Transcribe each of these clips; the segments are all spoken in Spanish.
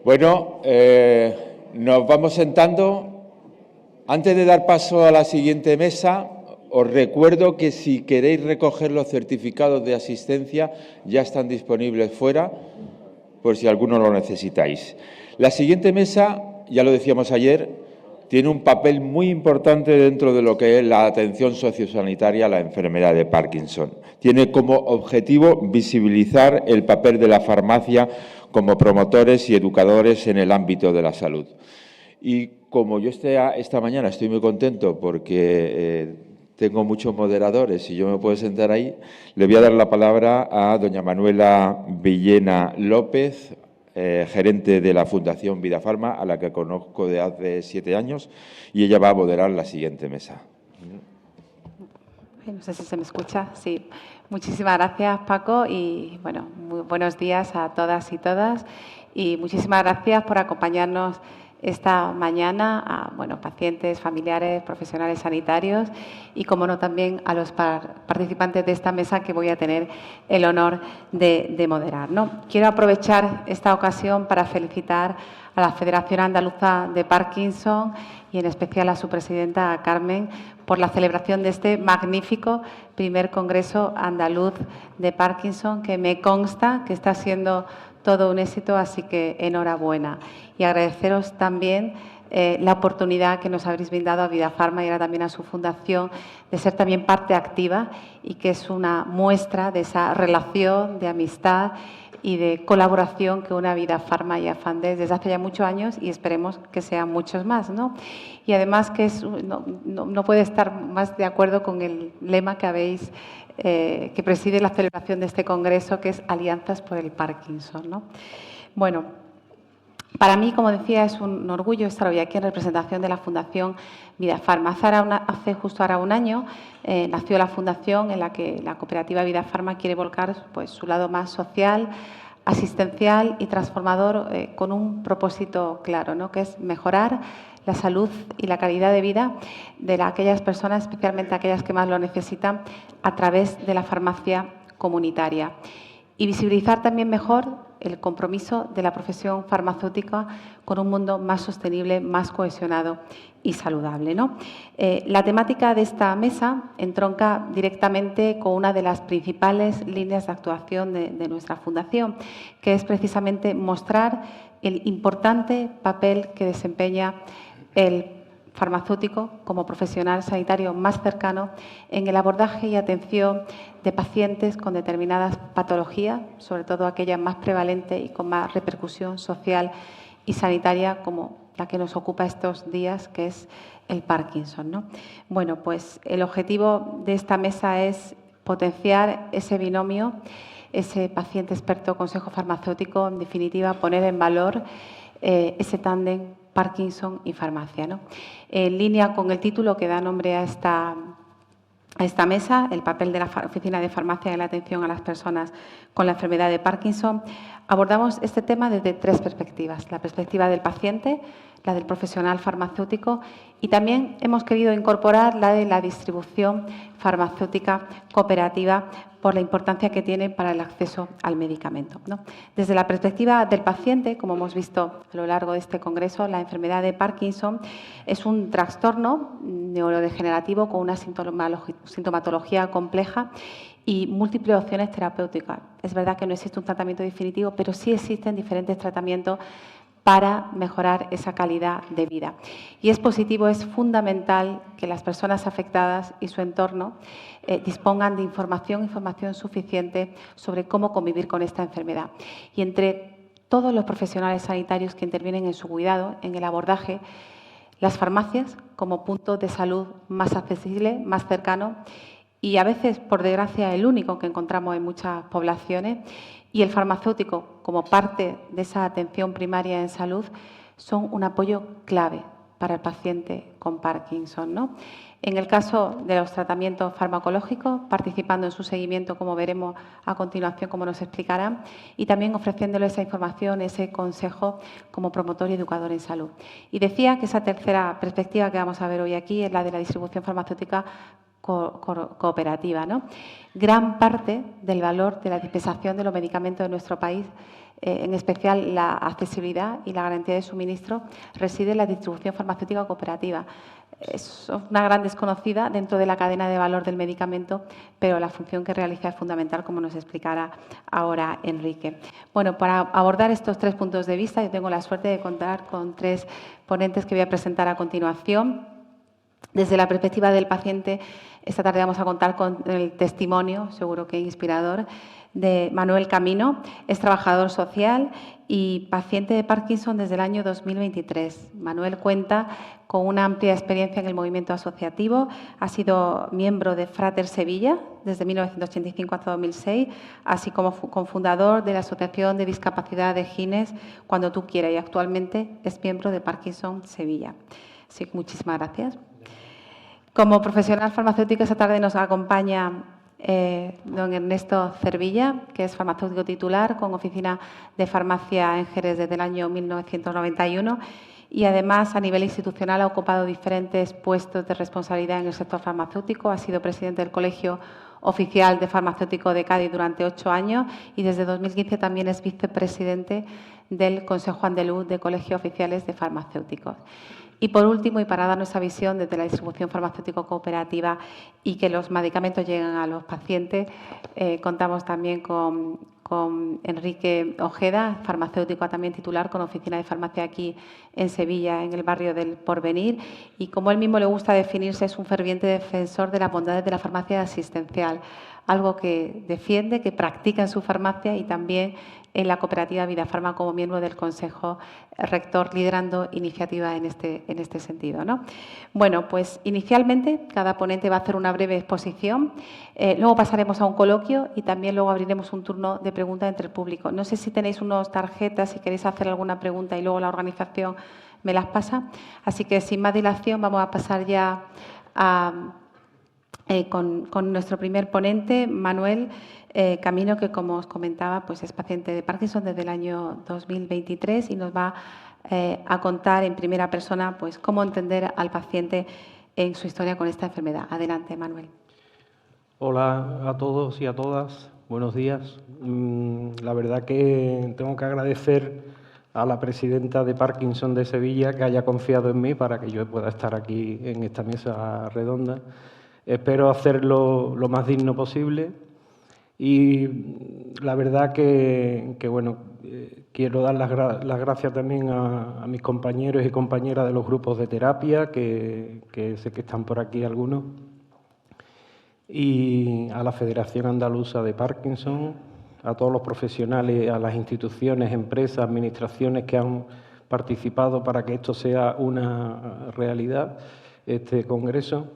Bueno, nos vamos sentando. Antes de dar paso a la siguiente mesa, os recuerdo que si queréis recoger los certificados de asistencia, ya están disponibles fuera, por si alguno lo necesitáis. La siguiente mesa, ya lo decíamos ayer, tiene un papel muy importante dentro de lo que es la atención sociosanitaria a la enfermedad de Parkinson. Tiene como objetivo visibilizar el papel de la farmacia como promotores y educadores en el ámbito de la salud. Y como yo esta mañana estoy muy contento porque tengo muchos moderadores y yo me puedo sentar ahí, le voy a dar la palabra a doña Manuela Villena López, gerente de la Fundación Vidafarma, a la que conozco de hace 7 años, y ella va a moderar la siguiente mesa. No sé si se me escucha. Sí. Muchísimas gracias, Paco, y bueno, muy buenos días a todas y todas. Y muchísimas gracias por acompañarnos esta mañana a pacientes, familiares, profesionales sanitarios y, como no, también a los participantes de esta mesa que voy a tener el honor de moderar, ¿no? Quiero aprovechar esta ocasión para felicitar a la Federación Andaluza de Parkinson y en especial a su presidenta, a Carmen, por la celebración de este magnífico primer Congreso Andaluz de Parkinson, que me consta que está siendo todo un éxito, así que enhorabuena. Y agradeceros también la oportunidad que nos habréis brindado a Vidafarma y ahora también a su fundación de ser también parte activa y que es una muestra de esa relación de amistad y de colaboración que une Vidafarma y Afandes desde hace ya muchos años y esperemos que sean muchos más, ¿no? Y además que no puede estar más de acuerdo con el lema que habéis que preside la celebración de este congreso, que es Alianzas por el Parkinson, ¿no? Bueno, para mí, como decía, es un orgullo estar hoy aquí en representación de la Fundación Vidafarma. Hace justo ahora un año nació la fundación en la que la cooperativa Vidafarma quiere volcar pues, su lado más social, asistencial y transformador con un propósito claro, ¿no? Que es mejorar la salud y la calidad de vida de aquellas personas, especialmente aquellas que más lo necesitan, a través de la farmacia comunitaria. Y visibilizar también mejor el compromiso de la profesión farmacéutica con un mundo más sostenible, más cohesionado y saludable, ¿no? La temática de esta mesa entronca directamente con una de las principales líneas de actuación de nuestra fundación, que es precisamente mostrar el importante papel que desempeña el farmacéutico como profesional sanitario más cercano en el abordaje y atención de pacientes con determinadas patologías, sobre todo aquellas más prevalentes y con más repercusión social y sanitaria, como la que nos ocupa estos días, que es el Parkinson, ¿no? Bueno, pues el objetivo de esta mesa es potenciar ese binomio, ese paciente experto consejo farmacéutico, en definitiva, poner en valor ese tándem Parkinson y farmacia, ¿no? En línea con el título que da nombre a esta mesa, el papel de la Oficina de Farmacia en la atención a las personas con la enfermedad de Parkinson, abordamos este tema desde 3 perspectivas: la perspectiva del paciente, la del profesional farmacéutico y también hemos querido incorporar la de la distribución farmacéutica cooperativa por la importancia que tiene para el acceso al medicamento, ¿no? Desde la perspectiva del paciente, como hemos visto a lo largo de este congreso, la enfermedad de Parkinson es un trastorno neurodegenerativo con una sintomatología compleja y múltiples opciones terapéuticas. Es verdad que no existe un tratamiento definitivo, pero sí existen diferentes tratamientos para mejorar esa calidad de vida. Y es positivo, es fundamental que las personas afectadas y su entorno dispongan de información suficiente sobre cómo convivir con esta enfermedad. Y entre todos los profesionales sanitarios que intervienen en su cuidado, en el abordaje, las farmacias como punto de salud más accesible, más cercano y a veces, por desgracia, el único que encontramos en muchas poblaciones, y el farmacéutico como parte de esa atención primaria en salud, son un apoyo clave para el paciente con Parkinson, ¿no? En el caso de los tratamientos farmacológicos, participando en su seguimiento, como veremos a continuación, como nos explicarán, y también ofreciéndole esa información, ese consejo como promotor y educador en salud. Y decía que esa tercera perspectiva que vamos a ver hoy aquí es la de la distribución farmacéutica cooperativa, ¿no? Gran parte del valor de la dispensación de los medicamentos en nuestro país, en especial la accesibilidad y la garantía de suministro, reside en la distribución farmacéutica cooperativa. Es una gran desconocida dentro de la cadena de valor del medicamento, pero la función que realiza es fundamental, como nos explicará ahora Enrique. Bueno, para abordar estos 3 puntos de vista, yo tengo la suerte de contar con 3 ponentes que voy a presentar a continuación. Desde la perspectiva del paciente, esta tarde vamos a contar con el testimonio, seguro que inspirador, de Manuel Camino. Es trabajador social y paciente de Parkinson desde el año 2023. Manuel cuenta con una amplia experiencia en el movimiento asociativo. Ha sido miembro de Frater Sevilla desde 1985 hasta 2006, así como cofundador de la Asociación de Discapacidad de Gines Cuando Tú Quieras, y actualmente es miembro de Parkinson Sevilla. Así que muchísimas gracias. Como profesional farmacéutico, esta tarde nos acompaña don Ernesto Cervilla, que es farmacéutico titular con oficina de farmacia en Jerez desde el año 1991 y además a nivel institucional ha ocupado diferentes puestos de responsabilidad en el sector farmacéutico. Ha sido presidente del Colegio Oficial de Farmacéutico de Cádiz durante 8 años y desde 2015 también es vicepresidente del Consejo Andaluz de Colegios Oficiales de Farmacéuticos. Y por último, y para dar nuestra visión desde la distribución farmacéutico cooperativa y que los medicamentos lleguen a los pacientes, contamos también con Enrique Ojeda, farmacéutico también titular con oficina de farmacia aquí en Sevilla, en el barrio del Porvenir. Y como él mismo le gusta definirse, es un ferviente defensor de las bondades de la farmacia asistencial, algo que defiende, que practica en su farmacia y también en la cooperativa Vidafarma como miembro del Consejo Rector, liderando iniciativas en este sentido, ¿no? Bueno, pues inicialmente cada ponente va a hacer una breve exposición, luego pasaremos a un coloquio y también luego abriremos un turno de preguntas entre el público. No sé si tenéis unas tarjetas, si queréis hacer alguna pregunta y luego la organización me las pasa. Así que sin más dilación vamos a pasar ya con nuestro primer ponente, Manuel Camino, que como os comentaba, pues es paciente de Parkinson desde el año 2023 y nos va a contar en primera persona pues cómo entender al paciente en su historia con esta enfermedad. Adelante, Manuel. Hola a todos y a todas, buenos días. La verdad que tengo que agradecer a la presidenta de Parkinson de Sevilla que haya confiado en mí para que yo pueda estar aquí en esta mesa redonda. Espero hacerlo lo más digno posible y la verdad que bueno, quiero dar las gracias también a mis compañeros y compañeras de los grupos de terapia, que sé que están por aquí algunos, y a la Federación Andaluza de Parkinson, a todos los profesionales, a las instituciones, empresas, administraciones que han participado para que esto sea una realidad, este congreso.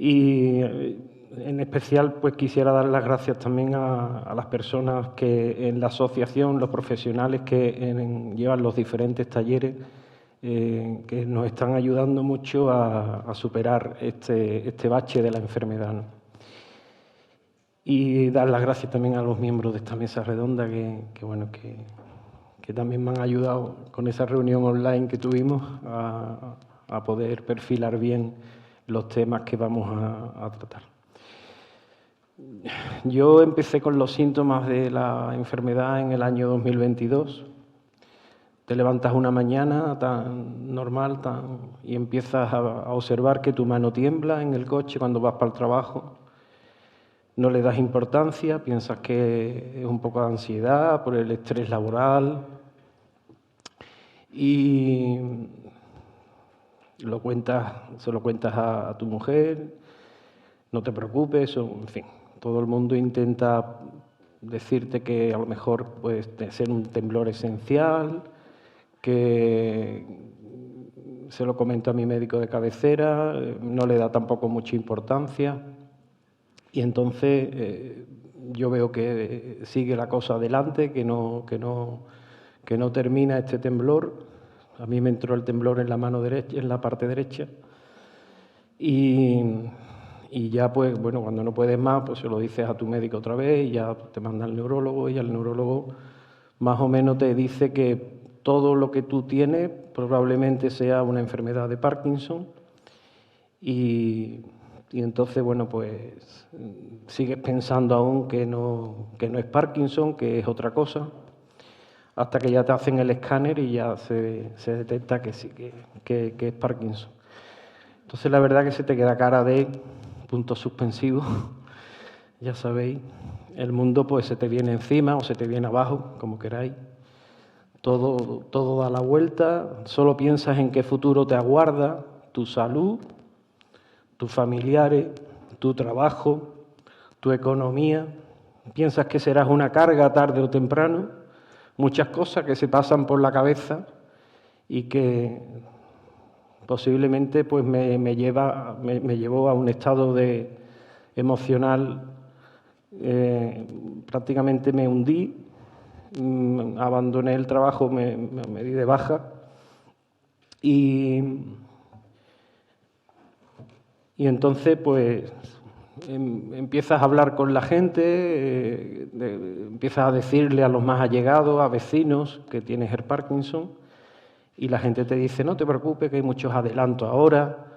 Y en especial pues quisiera dar las gracias también a las personas que en la asociación, los profesionales que llevan los diferentes talleres, que nos están ayudando mucho a superar este bache de la enfermedad, ¿no? Y dar las gracias también a los miembros de esta mesa redonda que también me han ayudado con esa reunión online que tuvimos a poder perfilar bien los temas que vamos a tratar. Yo empecé con los síntomas de la enfermedad en el año 2022. Te levantas una mañana tan normal y empiezas a observar que tu mano tiembla en el coche cuando vas para el trabajo. No le das importancia, piensas que es un poco de ansiedad por el estrés laboral y se lo cuentas a tu mujer, no te preocupes, en fin, todo el mundo intenta decirte que a lo mejor puede ser un temblor esencial, que se lo comento a mi médico de cabecera, no le da tampoco mucha importancia. Y entonces yo veo que sigue la cosa adelante, que no termina este temblor. A mí me entró el temblor en la mano derecha, en la parte derecha. Y ya pues, bueno, cuando no puedes más, pues se lo dices a tu médico otra vez y ya te manda al neurólogo y el neurólogo más o menos te dice que todo lo que tú tienes probablemente sea una enfermedad de Parkinson y Y entonces, bueno, pues sigues pensando aún que no es Parkinson, que es otra cosa, hasta que ya te hacen el escáner y ya se detecta que sí, que es Parkinson. Entonces, la verdad que se te queda cara de puntos suspensivos, ya sabéis, el mundo pues se te viene encima o se te viene abajo, como queráis. Todo da la vuelta, solo piensas en qué futuro te aguarda, tu salud, tus familiares, tu trabajo, tu economía. Piensas que serás una carga tarde o temprano, muchas cosas que se pasan por la cabeza y que posiblemente pues me llevó a un estado emocional, prácticamente me hundí, abandoné el trabajo, me di de baja y entonces pues empiezas a hablar con la gente, empiezas a decirle a los más allegados, a vecinos que tienes el Parkinson y la gente te dice no te preocupes que hay muchos adelantos ahora,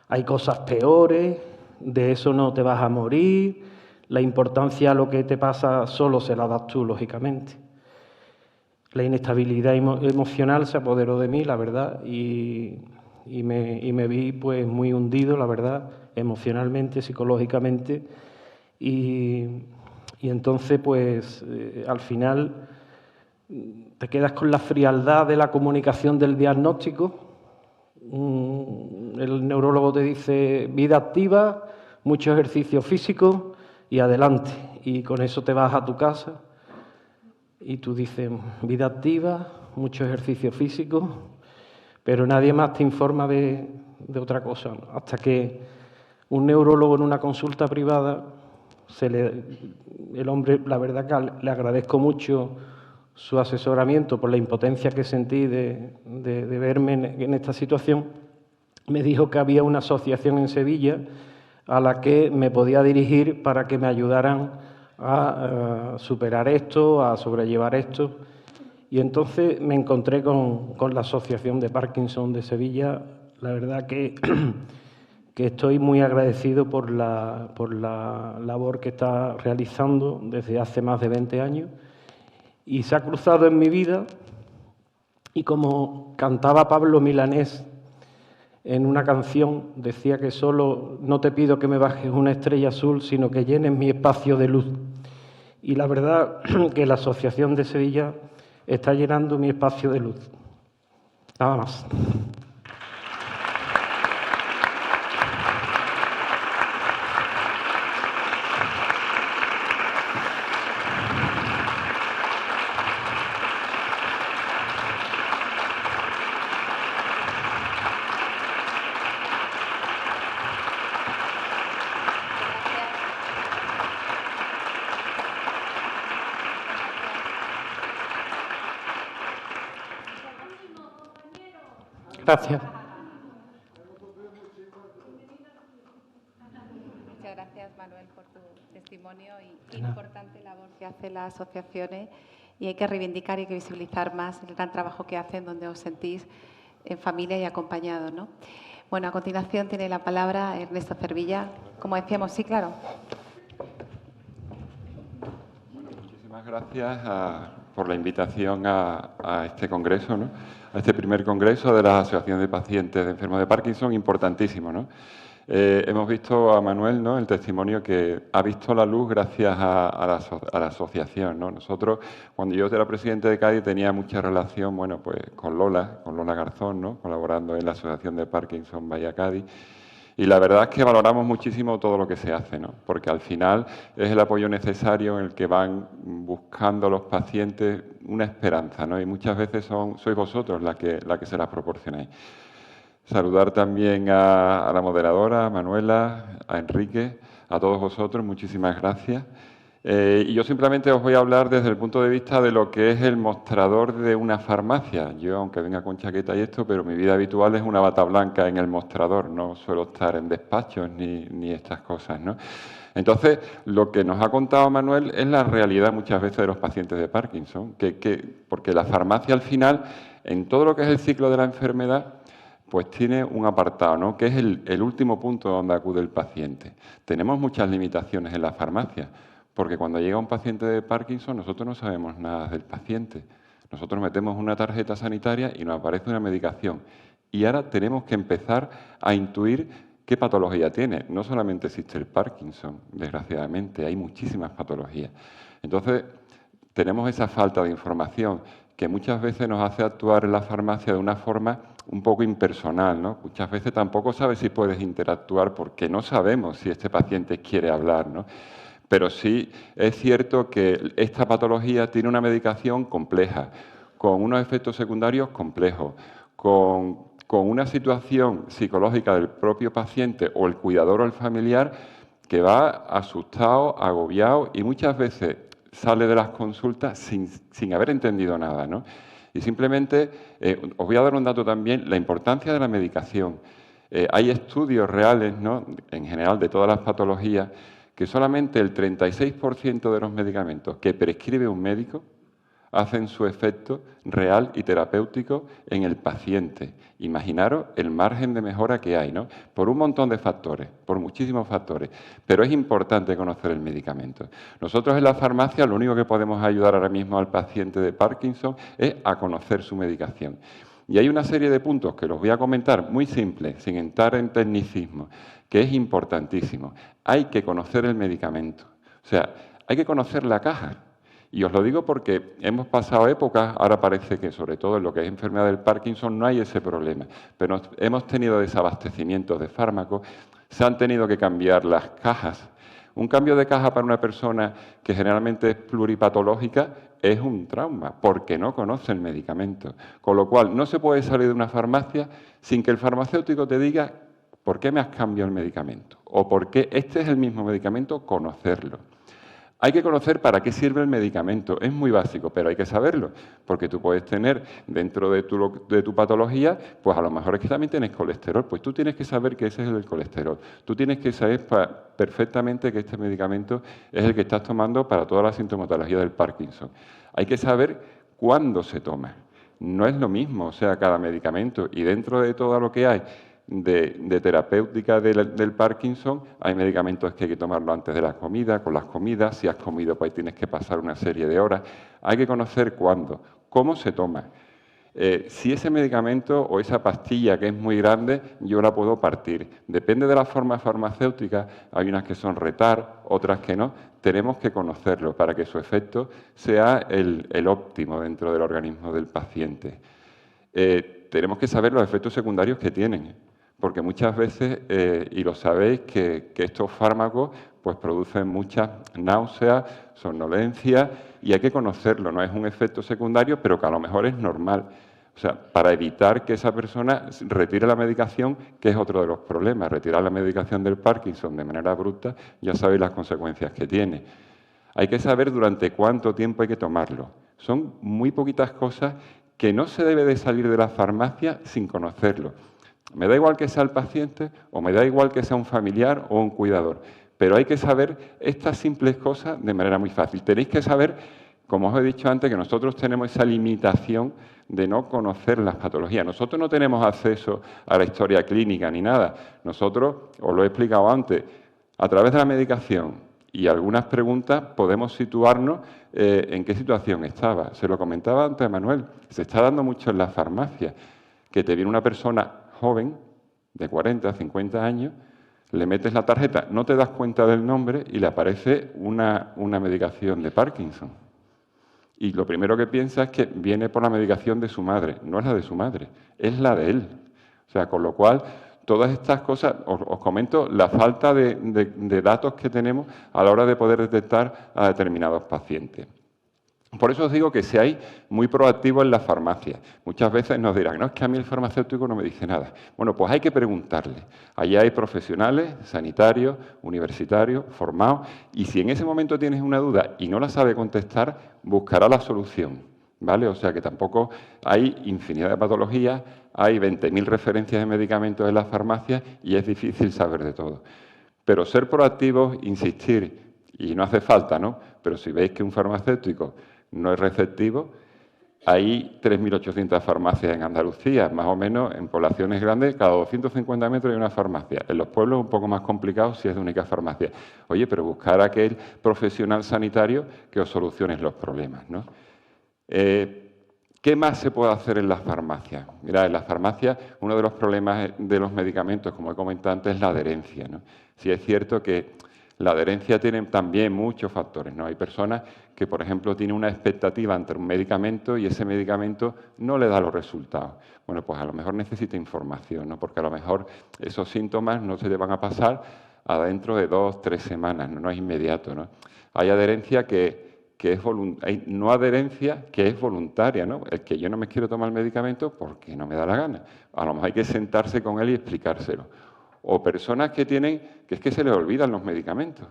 hay cosas peores, de eso no te vas a morir, la importancia a lo que te pasa solo se la das tú, lógicamente. La inestabilidad emocional se apoderó de mí, la verdad, y me vi pues muy hundido, la verdad, emocionalmente, psicológicamente, y entonces pues al final te quedas con la frialdad de la comunicación del diagnóstico. El neurólogo te dice vida activa, mucho ejercicio físico y adelante, y con eso te vas a tu casa. Y tú dices, vida activa, mucho ejercicio físico, pero nadie más te informa de otra cosa, ¿no? Hasta que un neurólogo en una consulta privada, el hombre, la verdad que le agradezco mucho su asesoramiento por la impotencia que sentí de verme en esta situación, me dijo que había una asociación en Sevilla a la que me podía dirigir para que me ayudaran a superar esto, a sobrellevar esto. Y entonces me encontré con la Asociación de Parkinson de Sevilla. La verdad que estoy muy agradecido por la labor que está realizando desde hace más de 20 años. Y se ha cruzado en mi vida, y como cantaba Pablo Milanés en una canción, decía que solo no te pido que me bajes una estrella azul, sino que llenes mi espacio de luz. Y la verdad que la Asociación de Sevilla está llenando mi espacio de luz. Nada más. Gracias. Muchas gracias, Manuel, por tu testimonio y importante labor que hacen las asociaciones, y hay que reivindicar y hay que visibilizar más el gran trabajo que hacen, donde os sentís en familia y acompañados, ¿no? Bueno, a continuación tiene la palabra Ernesto Cervilla. Como decíamos, sí, claro. Muchísimas gracias por la invitación a este congreso, ¿no? A este primer congreso de la Asociación de Pacientes de Enfermos de Parkinson, importantísimo, ¿no? Hemos visto a Manuel, ¿no?, el testimonio que ha visto la luz gracias a la asociación, ¿no? Nosotros, cuando yo era presidente de Cádiz, tenía mucha relación, bueno, pues con Lola Garzón, ¿no?, colaborando en la Asociación de Parkinson Bahía Cádiz. Y la verdad es que valoramos muchísimo todo lo que se hace, ¿no?, porque al final es el apoyo necesario en el que van buscando los pacientes una esperanza, ¿no? Y muchas veces sois vosotros la que se las proporcionáis. Saludar también a la moderadora, a Manuela, a Enrique, a todos vosotros, muchísimas gracias. Y yo simplemente os voy a hablar desde el punto de vista de lo que es el mostrador de una farmacia. Yo, aunque venga con chaqueta y esto, pero mi vida habitual es una bata blanca en el mostrador, no suelo estar en despachos ni estas cosas, ¿no? Entonces, lo que nos ha contado Manuel es la realidad muchas veces de los pacientes de Parkinson, porque la farmacia al final, en todo lo que es el ciclo de la enfermedad, pues tiene un apartado, ¿no?, que es el último punto donde acude el paciente. Tenemos muchas limitaciones en la farmacia, porque cuando llega un paciente de Parkinson nosotros no sabemos nada del paciente. Nosotros metemos una tarjeta sanitaria y nos aparece una medicación. Y ahora tenemos que empezar a intuir qué patología tiene. No solamente existe el Parkinson, desgraciadamente, hay muchísimas patologías. Entonces, tenemos esa falta de información que muchas veces nos hace actuar en la farmacia de una forma un poco impersonal, ¿no? Muchas veces tampoco sabes si puedes interactuar porque no sabemos si este paciente quiere hablar, ¿no? Pero sí es cierto que esta patología tiene una medicación compleja, con unos efectos secundarios complejos, con una situación psicológica del propio paciente o el cuidador o el familiar que va asustado, agobiado y muchas veces sale de las consultas sin haber entendido nada, ¿no? Y simplemente, os voy a dar un dato también, la importancia de la medicación. Hay estudios reales, ¿no?, en general de todas las patologías, que solamente el 36% de los medicamentos que prescribe un médico hacen su efecto real y terapéutico en el paciente. Imaginaros el margen de mejora que hay, ¿no?, por un montón de factores, por muchísimos factores, pero es importante conocer el medicamento. Nosotros en la farmacia lo único que podemos ayudar ahora mismo al paciente de Parkinson es a conocer su medicación. Y hay una serie de puntos que los voy a comentar muy simples, sin entrar en tecnicismo, que es importantísimo. Hay que conocer el medicamento, o sea, hay que conocer la caja. Y os lo digo porque hemos pasado épocas, ahora parece que sobre todo en lo que es enfermedad del Parkinson no hay ese problema, pero hemos tenido desabastecimientos de fármacos, se han tenido que cambiar las cajas. Un cambio de caja para una persona que generalmente es pluripatológica es un trauma, porque no conoce el medicamento. Con lo cual, no se puede salir de una farmacia sin que el farmacéutico te diga por qué me has cambiado el medicamento o por qué este es el mismo medicamento, conocerlo. Hay que conocer para qué sirve el medicamento. Es muy básico, pero hay que saberlo, porque tú puedes tener dentro de tu patología, pues a lo mejor es que también tienes colesterol, pues tú tienes que saber que ese es el colesterol. Tú tienes que saber perfectamente que este medicamento es el que estás tomando para toda la sintomatología del Parkinson. Hay que saber cuándo se toma. No es lo mismo, o sea, cada medicamento, y dentro de todo lo que hay de terapéutica del Parkinson, hay medicamentos que hay que tomarlo antes de la comida, con las comidas, si has comido pues tienes que pasar una serie de horas. Hay que conocer cuándo, cómo se toma. Si ese medicamento o esa pastilla que es muy grande, yo la puedo partir. Depende de la forma farmacéutica, hay unas que son retar, otras que no. Tenemos que conocerlo para que su efecto sea el óptimo dentro del organismo del paciente. Tenemos que saber los efectos secundarios que tienen. Porque muchas veces, y lo sabéis, que estos fármacos pues producen muchas náuseas, somnolencia, y hay que conocerlo. No es un efecto secundario, pero que a lo mejor es normal. O sea, para evitar que esa persona retire la medicación, que es otro de los problemas. Retirar la medicación del Parkinson de manera abrupta, ya sabéis las consecuencias que tiene. Hay que saber durante cuánto tiempo hay que tomarlo. Son muy poquitas cosas que no se debe de salir de la farmacia sin conocerlo. Me da igual que sea el paciente o me da igual que sea un familiar o un cuidador, pero hay que saber estas simples cosas de manera muy fácil. Tenéis que saber, como os he dicho antes, que nosotros tenemos esa limitación de no conocer las patologías. Nosotros no tenemos acceso a la historia clínica ni nada. Nosotros, os lo he explicado antes, a través de la medicación y algunas preguntas podemos situarnos en qué situación estaba. Se lo comentaba antes a Manuel, se está dando mucho en la farmacia, que te viene una persona joven, de 40, 50 años, le metes la tarjeta, no te das cuenta del nombre y le aparece una medicación de Parkinson. Y lo primero que piensa es que viene por la medicación de su madre. No es la de su madre, es la de él. O sea, con lo cual, todas estas cosas, os comento la falta de datos que tenemos a la hora de poder detectar a determinados pacientes. Por eso os digo que seáis muy proactivos en la farmacia. Muchas veces nos dirán, no, es que a mí el farmacéutico no me dice nada. Bueno, pues hay que preguntarle. Allí hay profesionales, sanitarios, universitarios, formados, y si en ese momento tienes una duda y no la sabe contestar, buscará la solución, ¿vale? O sea que tampoco hay infinidad de patologías, hay 20.000 referencias de medicamentos en las farmacias y es difícil saber de todo. Pero ser proactivos, insistir, y no hace falta, ¿no? Pero si veis que un farmacéutico no es receptivo, hay 3.800 farmacias en Andalucía, más o menos en poblaciones grandes, cada 250 metros hay una farmacia. En los pueblos es un poco más complicado si es de única farmacia. Oye, pero buscar a aquel profesional sanitario que os solucione los problemas, ¿no? ¿Qué más se puede hacer en las farmacias? Mira, en las farmacias uno de los problemas de los medicamentos, como he comentado antes, es la adherencia, ¿no? Sí es cierto que la adherencia tiene también muchos factores, ¿no? Hay personas que, por ejemplo, tienen una expectativa ante un medicamento y ese medicamento no le da los resultados. Bueno, pues a lo mejor necesita información, ¿no? Porque a lo mejor esos síntomas no se le van a pasar dentro de 2 o 3 semanas, no es inmediato, ¿no? Hay adherencia que es voluntaria, no adherencia que es voluntaria, ¿no? El que yo no me quiero tomar el medicamento porque no me da la gana. A lo mejor hay que sentarse con él y explicárselo. O personas que tienen, que es que se les olvidan los medicamentos.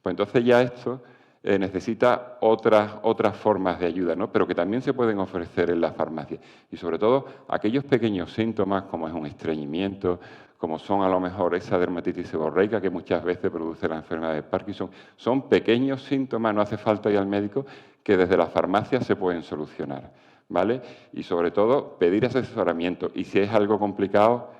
Pues entonces ya esto necesita otras formas de ayuda, ¿no? Pero que también se pueden ofrecer en la farmacia. Y sobre todo aquellos pequeños síntomas como es un estreñimiento, como son a lo mejor esa dermatitis seborreica que muchas veces produce la enfermedad de Parkinson, son pequeños síntomas, no hace falta ir al médico, que desde la farmacia se pueden solucionar, ¿vale? Y sobre todo pedir asesoramiento y si es algo complicado,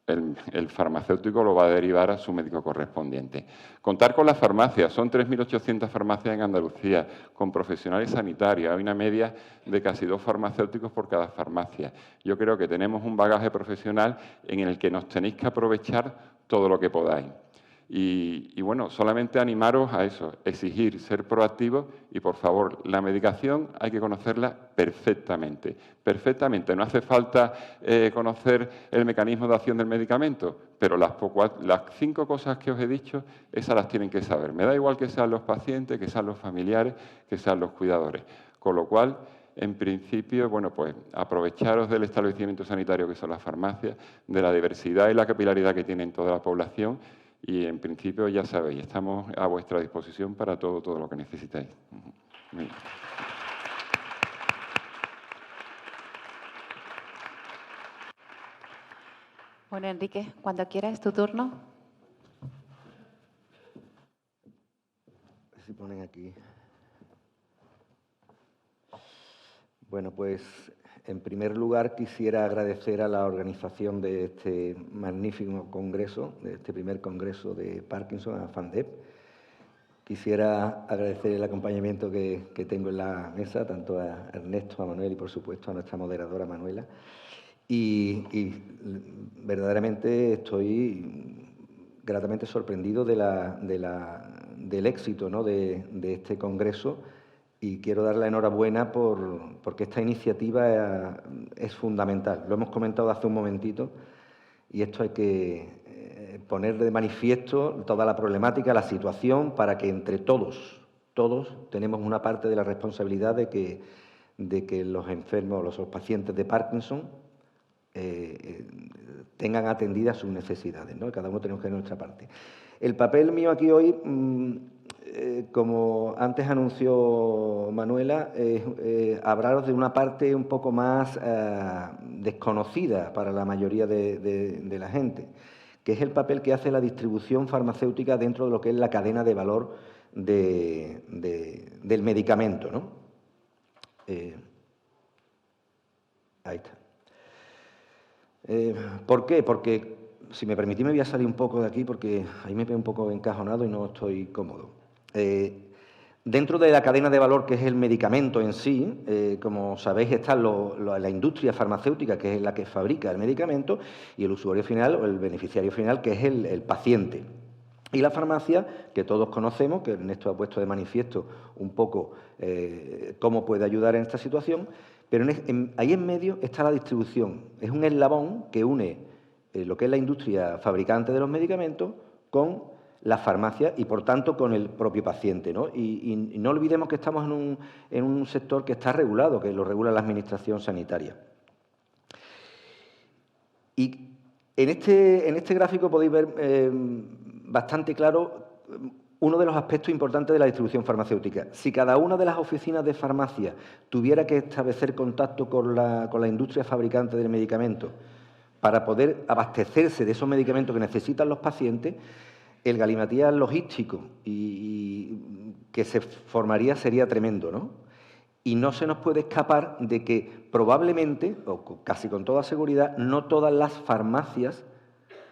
el farmacéutico lo va a derivar a su médico correspondiente. Contar con las farmacias, son 3.800 farmacias en Andalucía, con profesionales sanitarios, hay una media de casi 2 farmacéuticos por cada farmacia. Yo creo que tenemos un bagaje profesional en el que nos tenéis que aprovechar todo lo que podáis. Y bueno, solamente animaros a eso, exigir, ser proactivos y, por favor, la medicación hay que conocerla perfectamente. Perfectamente, no hace falta conocer el mecanismo de acción del medicamento, pero las 5 cosas que os he dicho, esas las tienen que saber. Me da igual que sean los pacientes, que sean los familiares, que sean los cuidadores. Con lo cual, en principio, bueno, pues aprovecharos del establecimiento sanitario que son las farmacias, de la diversidad y la capilaridad que tienen toda la población. Y, en principio, ya sabéis, estamos a vuestra disposición para todo lo que necesitáis. Bueno, Enrique, cuando quieras, es tu turno. Si ponen aquí. Bueno, pues en primer lugar quisiera agradecer a la organización de este magnífico congreso, de este primer congreso de Parkinson, a FANDEP. Quisiera agradecer el acompañamiento que tengo en la mesa, tanto a Ernesto, a Manuel y, por supuesto, a nuestra moderadora Manuela. Y verdaderamente estoy gratamente sorprendido del éxito, ¿no?, de este congreso. Y quiero dar la enhorabuena porque esta iniciativa es fundamental. Lo hemos comentado hace un momentito y esto hay que poner de manifiesto toda la problemática, la situación, para que entre todos tenemos una parte de la responsabilidad de que los enfermos, los pacientes de Parkinson tengan atendidas sus necesidades, ¿no? Cada uno tenemos que hacer nuestra parte. El papel mío aquí hoy, como antes anunció Manuela, hablaros de una parte un poco más desconocida para la mayoría de la gente, que es el papel que hace la distribución farmacéutica dentro de lo que es la cadena de valor del medicamento, ¿no? Ahí está. ¿Por qué? Porque, si me permitís, me voy a salir un poco de aquí porque ahí me veo un poco encajonado y no estoy cómodo. Dentro de la cadena de valor que es el medicamento en sí, como sabéis, está la industria farmacéutica, que es la que fabrica el medicamento, y el usuario final o el beneficiario final, que es el paciente. Y la farmacia, que todos conocemos, que Ernesto ha puesto de manifiesto un poco cómo puede ayudar en esta situación, pero ahí en medio está la distribución. Es un eslabón que une lo que es la industria fabricante de los medicamentos con la farmacia y, por tanto, con el propio paciente, ¿no? Y no olvidemos que estamos en un sector que está regulado, que lo regula la Administración Sanitaria. Y en este gráfico podéis ver bastante claro uno de los aspectos importantes de la distribución farmacéutica. Si cada una de las oficinas de farmacia tuviera que establecer contacto con la industria fabricante del medicamento para poder abastecerse de esos medicamentos que necesitan los pacientes, el galimatías logístico que se formaría sería tremendo, ¿no? Y no se nos puede escapar de que probablemente, o casi con toda seguridad, no todas las farmacias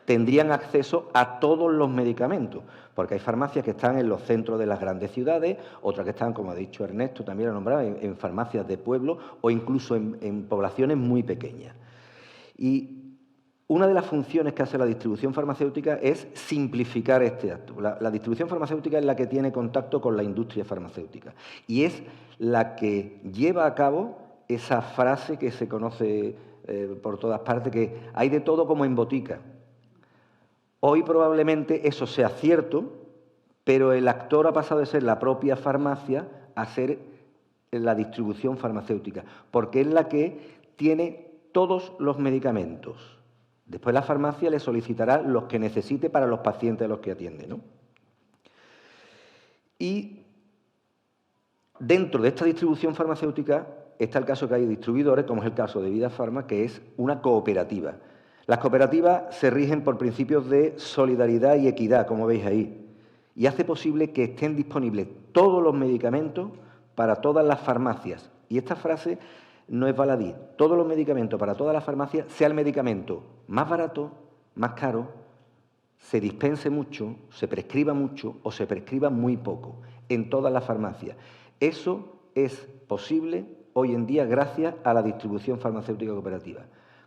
tendrían acceso a todos los medicamentos, porque hay farmacias que están en los centros de las grandes ciudades, otras que están, como ha dicho Ernesto, también lo nombraba, en farmacias de pueblo o incluso en poblaciones muy pequeñas. Y una de las funciones que hace la distribución farmacéutica es simplificar este acto. La distribución farmacéutica es la que tiene contacto con la industria farmacéutica y es la que lleva a cabo esa frase que se conoce por todas partes, que hay de todo como en botica. Hoy probablemente eso sea cierto, pero el actor ha pasado de ser la propia farmacia a ser la distribución farmacéutica, porque es la que tiene todos los medicamentos. Después la farmacia le solicitará los que necesite para los pacientes a los que atiende, ¿no? Y dentro de esta distribución farmacéutica está el caso que hay distribuidores, como es el caso de Vida Farma, que es una cooperativa. Las cooperativas se rigen por principios de solidaridad y equidad, como veis ahí, y hace posible que estén disponibles todos los medicamentos para todas las farmacias. Y esta frase no es baladí. Todos los medicamentos para todas las farmacias, sea el medicamento más barato, más caro, se dispense mucho, se prescriba mucho o se prescriba muy poco en todas las farmacias. Eso es posible hoy en día gracias a la distribución farmacéutica cooperativa,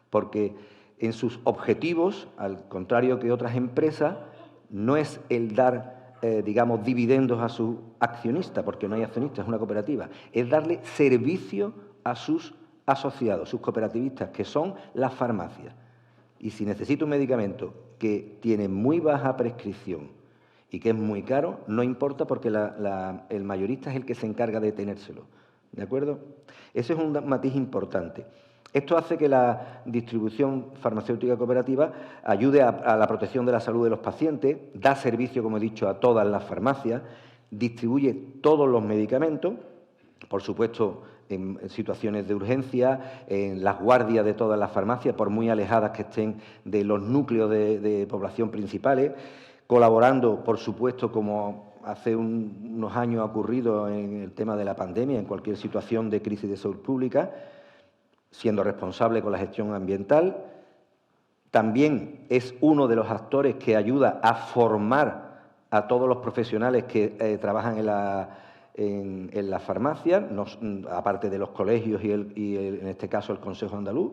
porque en sus objetivos, al contrario que otras empresas, no es el dar, digamos, dividendos a sus accionistas, porque no hay accionistas, es una cooperativa, es darle servicio a sus asociados, sus cooperativistas, que son las farmacias. Y si necesita un medicamento que tiene muy baja prescripción y que es muy caro, no importa porque el mayorista es el que se encarga de tenérselo. ¿De acuerdo? Ese es un matiz importante. Esto hace que la distribución farmacéutica cooperativa ayude a la protección de la salud de los pacientes, da servicio, como he dicho, a todas las farmacias, distribuye todos los medicamentos, por supuesto, en situaciones de urgencia, en las guardias de todas las farmacias, por muy alejadas que estén de los núcleos de población principales, colaborando, por supuesto, como hace unos años ha ocurrido en el tema de la pandemia, en cualquier situación de crisis de salud pública, siendo responsable con la gestión ambiental. También es uno de los actores que ayuda a formar a todos los profesionales que trabajan en la farmacia, aparte de los colegios y en este caso el Consejo Andaluz,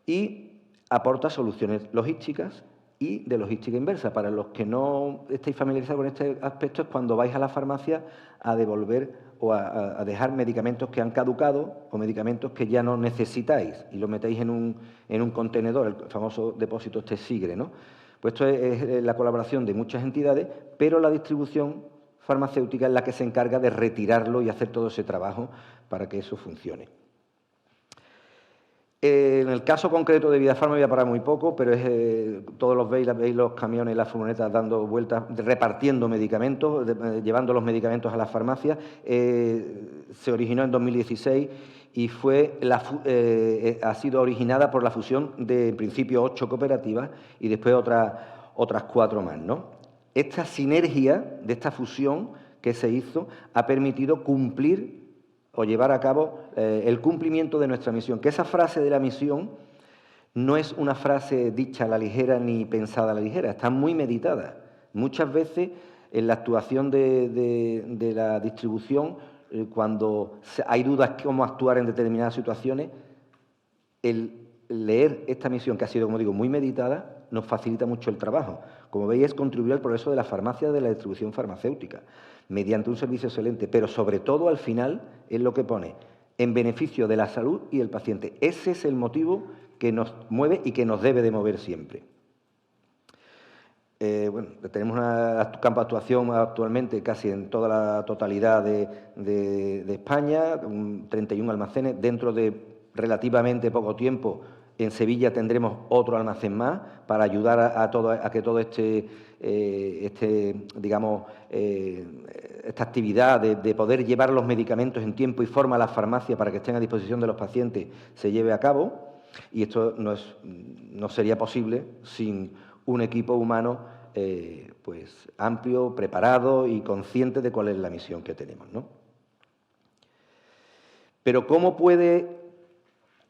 y aporta soluciones logísticas y de logística inversa. Para los que no estéis familiarizados con este aspecto, es cuando vais a la farmacia a devolver o a dejar medicamentos que han caducado o medicamentos que ya no necesitáis y los metéis en un contenedor, el famoso depósito SIGRE, ¿no? Pues esto es la colaboración de muchas entidades, pero la distribución farmacéutica es la que se encarga de retirarlo y hacer todo ese trabajo para que eso funcione. En el caso concreto de Vida Farma voy a parar muy poco, pero todos veis los camiones y las furgonetas dando vueltas, repartiendo medicamentos, llevando los medicamentos a las farmacias. Se originó en 2016 y ha sido originada por la fusión de, en principio, 8 cooperativas y después otras 4 más, ¿no? Esta sinergia de esta fusión que se hizo ha permitido cumplir o llevar a cabo el cumplimiento de nuestra misión. Que esa frase de la misión no es una frase dicha a la ligera ni pensada a la ligera, está muy meditada. Muchas veces en la actuación de la distribución, cuando hay dudas cómo actuar en determinadas situaciones, el leer esta misión, que ha sido, como digo, muy meditada, nos facilita mucho el trabajo. Como veis, es contribuir al progreso de la farmacia, de la distribución farmacéutica, mediante un servicio excelente, pero sobre todo al final es lo que pone en beneficio de la salud y del paciente. Ese es el motivo que nos mueve y que nos debe de mover siempre. Bueno, tenemos un campo de actuación actualmente casi en toda la totalidad de España, 31 almacenes. Dentro de relativamente poco tiempo, en Sevilla tendremos otro almacén más para ayudar a que todo esta actividad de poder llevar los medicamentos en tiempo y forma a las farmacias para que estén a disposición de los pacientes se lleve a cabo. Y esto no sería posible sin un equipo humano pues amplio, preparado y consciente de cuál es la misión que tenemos, ¿no? Pero ¿cómo puede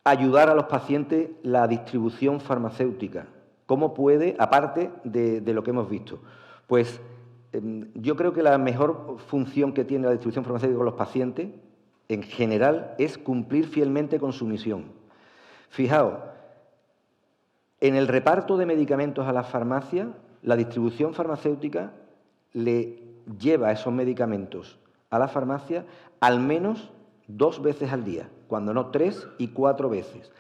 ayudar a los pacientes la distribución farmacéutica? ¿Cómo puede, aparte de lo que hemos visto? Pues yo creo que la mejor función que tiene la distribución farmacéutica con los pacientes, en general, es cumplir fielmente con su misión. Fijaos, en el reparto de medicamentos a las farmacias, la distribución farmacéutica le lleva esos medicamentos a la farmacia al menos 2 veces al día, cuando no 3 y 4 veces.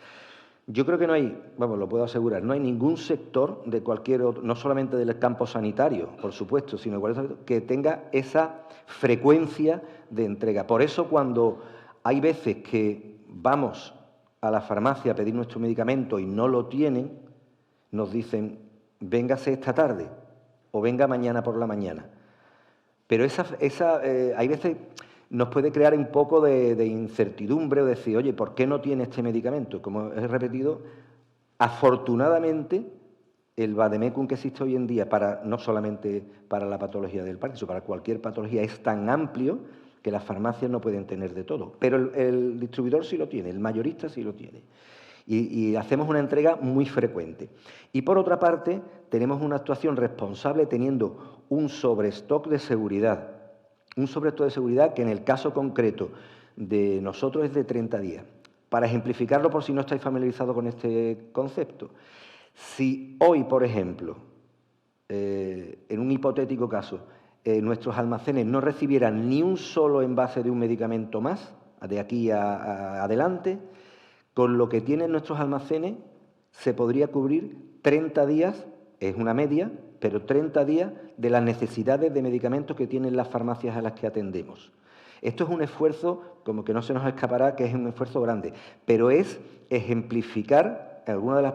Yo creo que no hay, vamos, lo puedo asegurar, no hay ningún sector de cualquier otro, no solamente del campo sanitario, por supuesto, sino de cualquier otro, que tenga esa frecuencia de entrega. Por eso, cuando hay veces que vamos a la farmacia a pedir nuestro medicamento y no lo tienen, nos dicen, véngase esta tarde o venga mañana por la mañana. Pero hay veces nos puede crear un poco de incertidumbre o decir, oye, ¿por qué no tiene este medicamento? Como he repetido, afortunadamente el vademecum que existe hoy en día, no solamente para la patología del Parkinson, para cualquier patología, es tan amplio que las farmacias no pueden tener de todo. Pero el distribuidor sí lo tiene, el mayorista sí lo tiene. Y hacemos una entrega muy frecuente. Y por otra parte, tenemos una actuación responsable teniendo un sobrestock de seguridad. Un sobrestock de seguridad que en el caso concreto de nosotros es de 30 días. Para ejemplificarlo, por si no estáis familiarizados con este concepto, si hoy, por ejemplo, en un hipotético caso, nuestros almacenes no recibieran ni un solo envase de un medicamento más, de aquí adelante, con lo que tienen nuestros almacenes se podría cubrir 30 días, es una media, pero 30 días de las necesidades de medicamentos que tienen las farmacias a las que atendemos. Esto es un esfuerzo, como que no se nos escapará, que es un esfuerzo grande, pero es ejemplificar alguna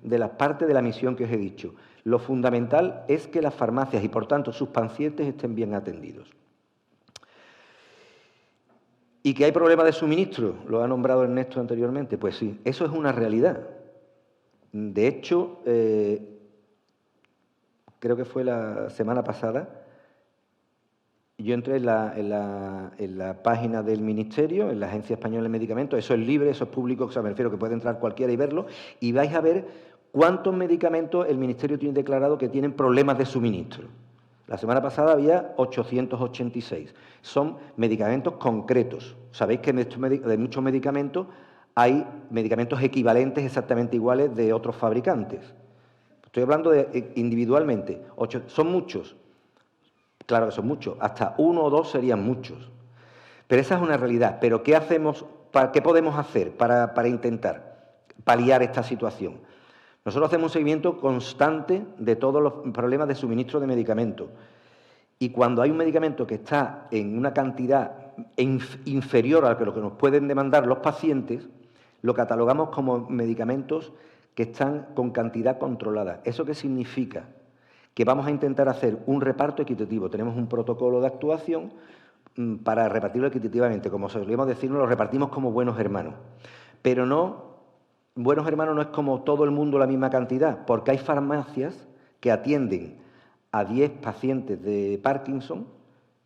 de las partes de la misión que os he dicho. Lo fundamental es que las farmacias y, por tanto, sus pacientes estén bien atendidos. ¿Y que hay problemas de suministro? Lo ha nombrado Ernesto anteriormente. Pues sí, eso es una realidad. De hecho, creo que fue la semana pasada, yo entré en la página del Ministerio, en la Agencia Española de Medicamentos, eso es libre, eso es público, o sea, me refiero que puede entrar cualquiera y verlo, y vais a ver cuántos medicamentos el Ministerio tiene declarado que tienen problemas de suministro. La semana pasada había 886. Son medicamentos concretos. Sabéis que de muchos medicamentos hay medicamentos equivalentes exactamente iguales de otros fabricantes. Estoy hablando individualmente. ¿Son muchos? Claro que son muchos. Hasta 1 o 2 serían muchos. Pero esa es una realidad. ¿Pero qué hacemos? ¿Qué podemos hacer para intentar paliar esta situación? Nosotros hacemos un seguimiento constante de todos los problemas de suministro de medicamentos. Y cuando hay un medicamento que está en una cantidad inferior a lo que nos pueden demandar los pacientes, lo catalogamos como medicamentos que están con cantidad controlada. ¿Eso qué significa? Que vamos a intentar hacer un reparto equitativo. Tenemos un protocolo de actuación para repartirlo equitativamente. Como solíamos decir, lo repartimos como buenos hermanos. Pero no... Buenos hermanos no es como todo el mundo la misma cantidad, porque hay farmacias que atienden a 10 pacientes de Parkinson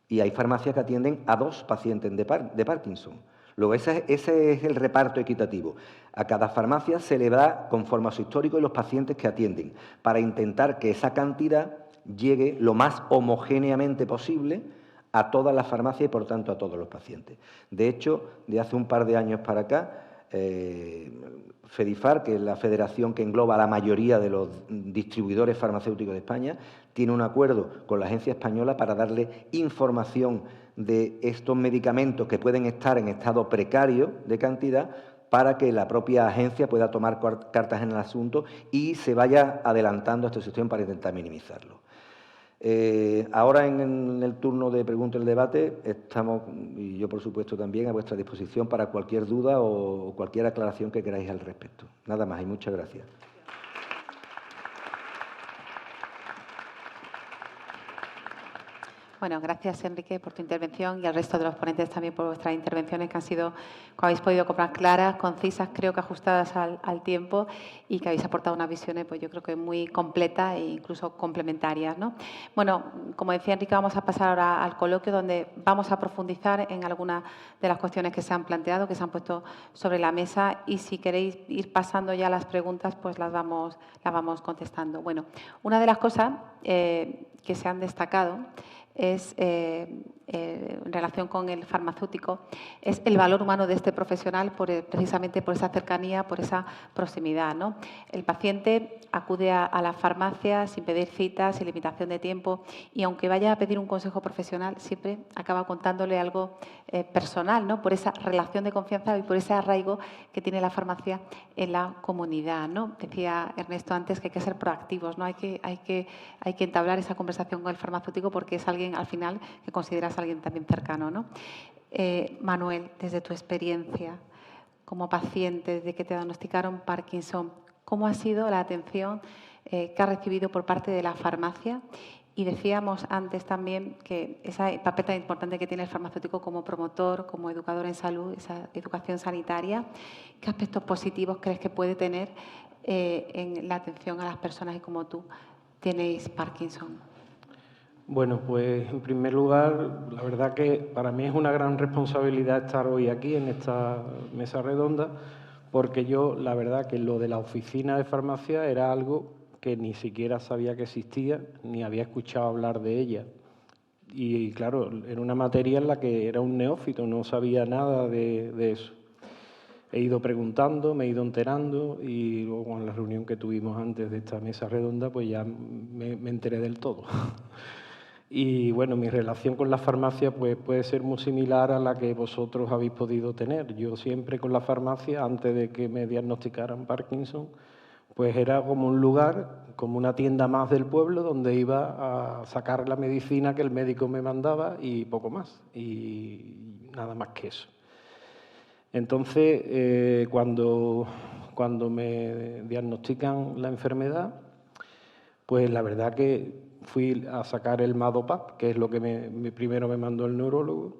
y hay farmacias que atienden a 2 pacientes de Parkinson. Luego, ese es el reparto equitativo. A cada farmacia se le da conforme a su histórico y los pacientes que atienden, para intentar que esa cantidad llegue lo más homogéneamente posible a todas las farmacias y, por tanto, a todos los pacientes. De hecho, de hace un par de años para acá, FEDIFAR, que es la federación que engloba a la mayoría de los distribuidores farmacéuticos de España, tiene un acuerdo con la Agencia Española para darle información de estos medicamentos que pueden estar en estado precario de cantidad para que la propia agencia pueda tomar cartas en el asunto y se vaya adelantando a esta situación para intentar minimizarlo. Ahora en el turno de preguntas y el debate estamos, y yo por supuesto también, a vuestra disposición para cualquier duda o cualquier aclaración que queráis al respecto. Nada más y muchas gracias. Bueno, gracias, Enrique, por tu intervención y al resto de los ponentes también por vuestras intervenciones que han sido, como habéis podido comprar, claras, concisas, creo que ajustadas al tiempo y que habéis aportado unas visiones, pues yo creo que muy completas e incluso complementarias, ¿no? Bueno, como decía Enrique, vamos a pasar ahora al coloquio donde vamos a profundizar en algunas de las cuestiones que se han planteado, que se han puesto sobre la mesa y si queréis ir pasando ya las preguntas, pues las vamos contestando. Bueno, una de las cosas que se han destacado es, en relación con el farmacéutico, es el valor humano de este profesional precisamente por esa cercanía, por esa proximidad, ¿no? El paciente acude a la farmacia sin pedir citas, sin limitación de tiempo y aunque vaya a pedir un consejo profesional, siempre acaba contándole algo personal, ¿no? Por esa relación de confianza y por ese arraigo que tiene la farmacia en la comunidad, ¿no? Decía Ernesto antes que hay que ser proactivos, ¿no? Hay que entablar esa conversación con el farmacéutico porque es alguien, al final, que consideras alguien también cercano, ¿no? Manuel, desde tu experiencia como paciente, desde que te diagnosticaron Parkinson, ¿cómo ha sido la atención que has recibido por parte de la farmacia? Y decíamos antes también que ese papel tan importante que tiene el farmacéutico como promotor, como educador en salud, esa educación sanitaria, ¿qué aspectos positivos crees que puede tener en la atención a las personas y como tú tenéis Parkinson? Bueno, pues en primer lugar, la verdad que para mí es una gran responsabilidad estar hoy aquí en esta mesa redonda, porque yo, la verdad que lo de la oficina de farmacia era algo que ni siquiera sabía que existía, ni había escuchado hablar de ella. Y claro, era una materia en la que era un neófito, no sabía nada de eso. He ido preguntando, me he ido enterando y luego en la reunión que tuvimos antes de esta mesa redonda, pues ya me enteré del todo. Y bueno, mi relación con la farmacia pues, puede ser muy similar a la que vosotros habéis podido tener. Yo siempre con la farmacia, antes de que me diagnosticaran Parkinson, pues era como un lugar, como una tienda más del pueblo donde iba a sacar la medicina que el médico me mandaba y poco más, y nada más que eso. Entonces, cuando me diagnostican la enfermedad, pues la verdad que fui a sacar el Madopap, que es lo que primero me mandó el neurólogo,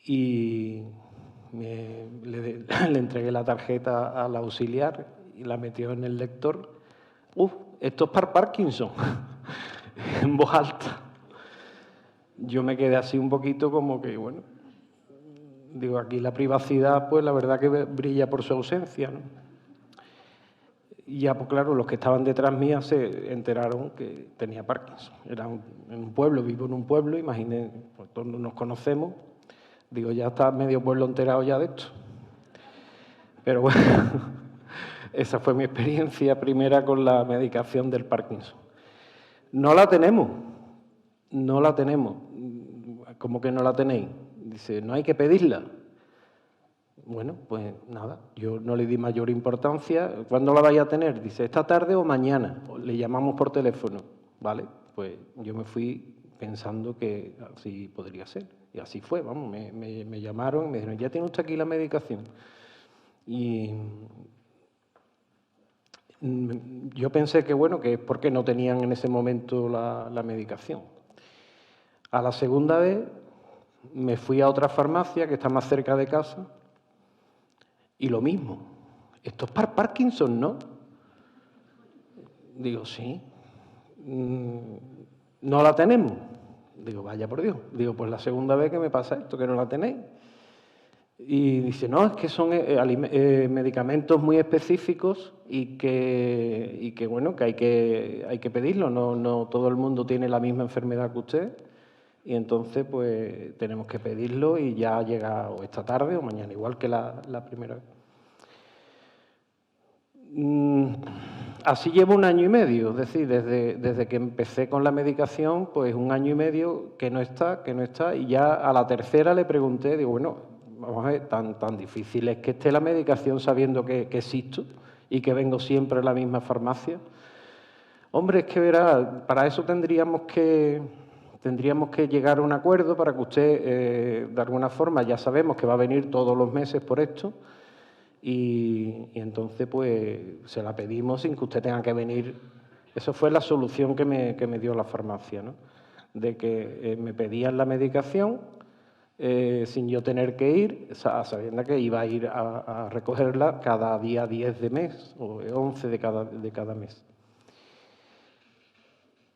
y le entregué la tarjeta al auxiliar y la metió en el lector. Esto es para Parkinson, en voz alta. Yo me quedé así un poquito como que, bueno, digo, aquí la privacidad, pues la verdad que brilla por su ausencia, ¿no? Y ya, pues claro, los que estaban detrás mía se enteraron que tenía Parkinson. Era en un pueblo, vivo en un pueblo, imaginen, pues todos nos conocemos. Digo, ya está medio pueblo enterado ya de esto. Pero bueno, esa fue mi experiencia primera con la medicación del Parkinson. No la tenemos. ¿Cómo que no la tenéis? Dice, no hay que pedirla. Bueno, pues nada, yo no le di mayor importancia. ¿Cuándo la vais a tener? Dice, esta tarde o mañana. Le llamamos por teléfono. Vale, pues yo me fui pensando que así podría ser. Y así fue, vamos, me llamaron y me dijeron, ya tiene usted aquí la medicación. Y yo pensé que, bueno, que es porque no tenían en ese momento la medicación. A la segunda vez me fui a otra farmacia que está más cerca de casa y lo mismo. Esto es para Parkinson, ¿no? Digo, sí. No la tenemos. Digo, vaya por Dios. Digo, pues la segunda vez que me pasa esto, que no la tenéis. Y dice, no, es que son medicamentos muy específicos y que bueno, que hay que pedirlo. No todo el mundo tiene la misma enfermedad que usted. Y entonces, pues, tenemos que pedirlo y ya llega o esta tarde o mañana, igual que la primera vez. Así llevo 1 año y medio, es decir, desde que empecé con la medicación, pues 1 año y medio que no está, y ya a la tercera le pregunté, digo, bueno, vamos a ver, tan difícil es que esté la medicación sabiendo que existo y que vengo siempre a la misma farmacia. Hombre, es que verá, para eso tendríamos que llegar a un acuerdo para que usted, de alguna forma, ya sabemos que va a venir todos los meses por esto, y entonces pues se la pedimos sin que usted tenga que venir. Esa fue la solución que me dio la farmacia, ¿no? de que me pedían la medicación sin yo tener que ir, sabiendo que iba a ir a recogerla cada día 10 de mes o 11 de cada mes.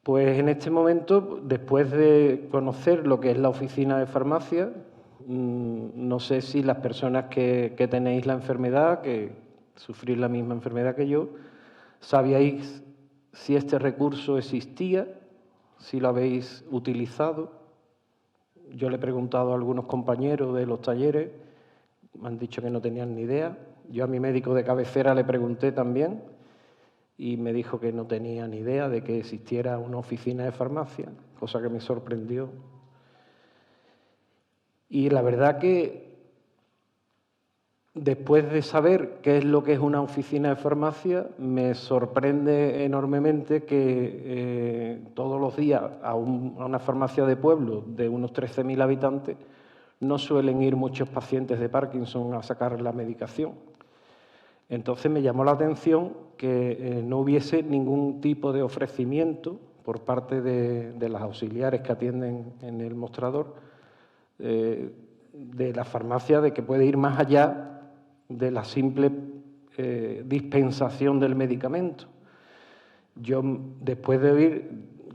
Pues en este momento, después de conocer lo que es la oficina de farmacia, no sé si las personas que tenéis la enfermedad, que sufrís la misma enfermedad que yo, sabíais si este recurso existía, si lo habéis utilizado. Yo le he preguntado a algunos compañeros de los talleres, me han dicho que no tenían ni idea. Yo a mi médico de cabecera le pregunté también y me dijo que no tenía ni idea de que existiera una oficina de farmacia, cosa que me sorprendió. Y la verdad que después de saber qué es lo que es una oficina de farmacia, me sorprende enormemente que todos los días a una farmacia de pueblo de unos 13.000 habitantes no suelen ir muchos pacientes de Parkinson a sacar la medicación. Entonces me llamó la atención que no hubiese ningún tipo de ofrecimiento por parte de las auxiliares que atienden en el mostrador de la farmacia, de que puede ir más allá de la simple dispensación del medicamento. Yo, después de oír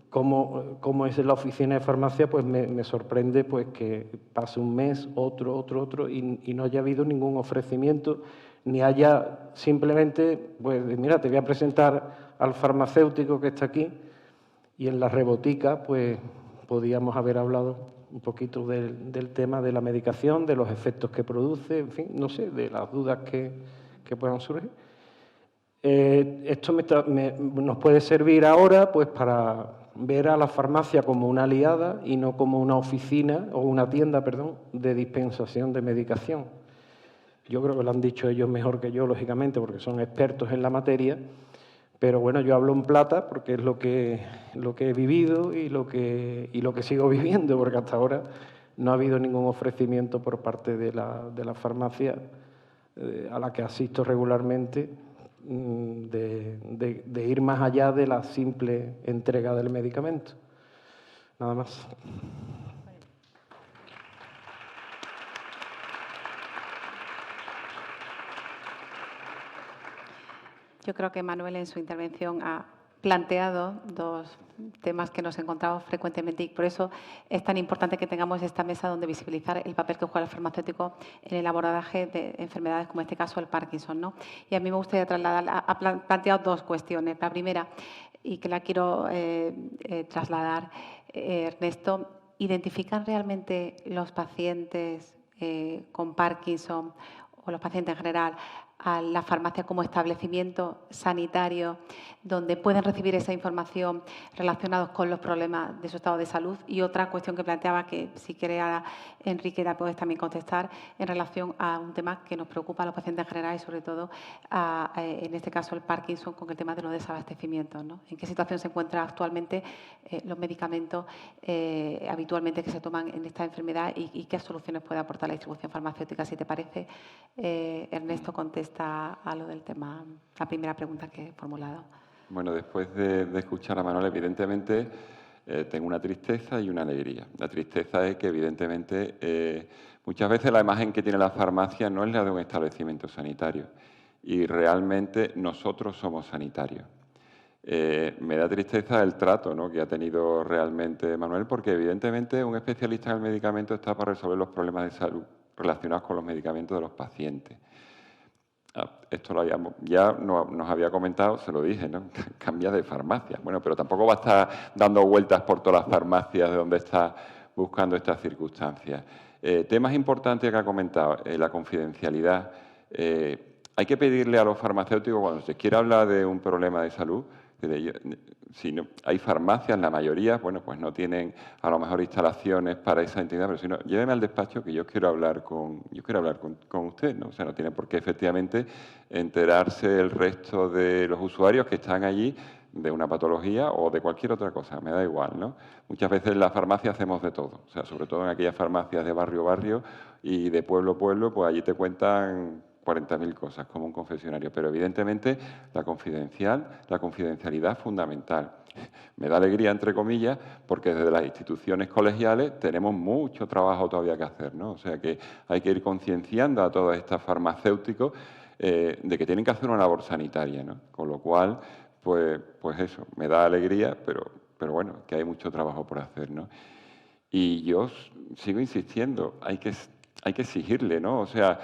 cómo es la oficina de farmacia, pues me sorprende pues, que pase un mes, otro, y no haya habido ningún ofrecimiento, ni haya simplemente, pues mira, te voy a presentar al farmacéutico que está aquí, y en la rebotica, pues podíamos haber hablado un poquito del tema de la medicación, de los efectos que produce, en fin, no sé, de las dudas que puedan surgir. Esto nos puede servir ahora pues para ver a la farmacia como una aliada y no como una oficina o una tienda, perdón, de dispensación de medicación. Yo creo que lo han dicho ellos mejor que yo, lógicamente, porque son expertos en la materia, pero bueno, yo hablo en plata porque es lo que he vivido y lo que sigo viviendo, porque hasta ahora no ha habido ningún ofrecimiento por parte de la farmacia a la que asisto regularmente de ir más allá de la simple entrega del medicamento. Nada más. Yo creo que Manuel en su intervención ha planteado dos temas que nos encontramos frecuentemente y por eso es tan importante que tengamos esta mesa donde visibilizar el papel que juega el farmacéutico en el abordaje de enfermedades como en este caso el Parkinson, ¿no? Y a mí me gustaría trasladar, ha planteado dos cuestiones. La primera, y que la quiero trasladar, Ernesto, ¿identifican realmente los pacientes con Parkinson o los pacientes en general a la farmacia como establecimiento sanitario donde pueden recibir esa información relacionados con los problemas de su estado de salud? Y otra cuestión que planteaba, que si quiere ahora Enrique la puedes también contestar, en relación a un tema que nos preocupa a los pacientes en general y sobre todo en este caso el Parkinson, con el tema de los desabastecimientos, ¿no? ¿En qué situación se encuentran actualmente los medicamentos habitualmente que se toman en esta enfermedad y qué soluciones puede aportar la distribución farmacéutica? Si te parece, Ernesto contesta a lo del tema, la primera pregunta que he formulado. Bueno, después de escuchar a Manuel, evidentemente tengo una tristeza y una alegría. La tristeza es que, evidentemente, muchas veces la imagen que tiene la farmacia no es la de un establecimiento sanitario y realmente nosotros somos sanitarios. Me da tristeza el trato, ¿no?, que ha tenido realmente Manuel, porque evidentemente un especialista en el medicamento está para resolver los problemas de salud relacionados con los medicamentos de los pacientes. Esto ya nos había comentado, se lo dije, ¿no? Cambia de farmacia. Bueno, pero tampoco va a estar dando vueltas por todas las farmacias de donde está buscando estas circunstancias. Temas importantes que ha comentado, la confidencialidad. Hay que pedirle a los farmacéuticos, cuando se quiera hablar de un problema de salud, si no, hay farmacias, la mayoría, bueno, pues no tienen a lo mejor instalaciones para esa entidad, pero si no, lléveme al despacho que yo quiero hablar con usted, ¿no? O sea, no tiene por qué efectivamente enterarse el resto de los usuarios que están allí de una patología o de cualquier otra cosa, me da igual, ¿no? Muchas veces en la farmacia hacemos de todo, o sea, sobre todo en aquellas farmacias de barrio y de pueblo, pues allí te cuentan 40.000 cosas como un confesionario, pero evidentemente la confidencialidad es fundamental. Me da alegría, entre comillas, porque desde las instituciones colegiales tenemos mucho trabajo todavía que hacer, ¿no? O sea que hay que ir concienciando a todos estos farmacéuticos de que tienen que hacer una labor sanitaria, ¿no? Con lo cual, pues eso, me da alegría, pero bueno, que hay mucho trabajo por hacer, ¿no? Y yo sigo insistiendo, hay que exigirle, ¿no? O sea,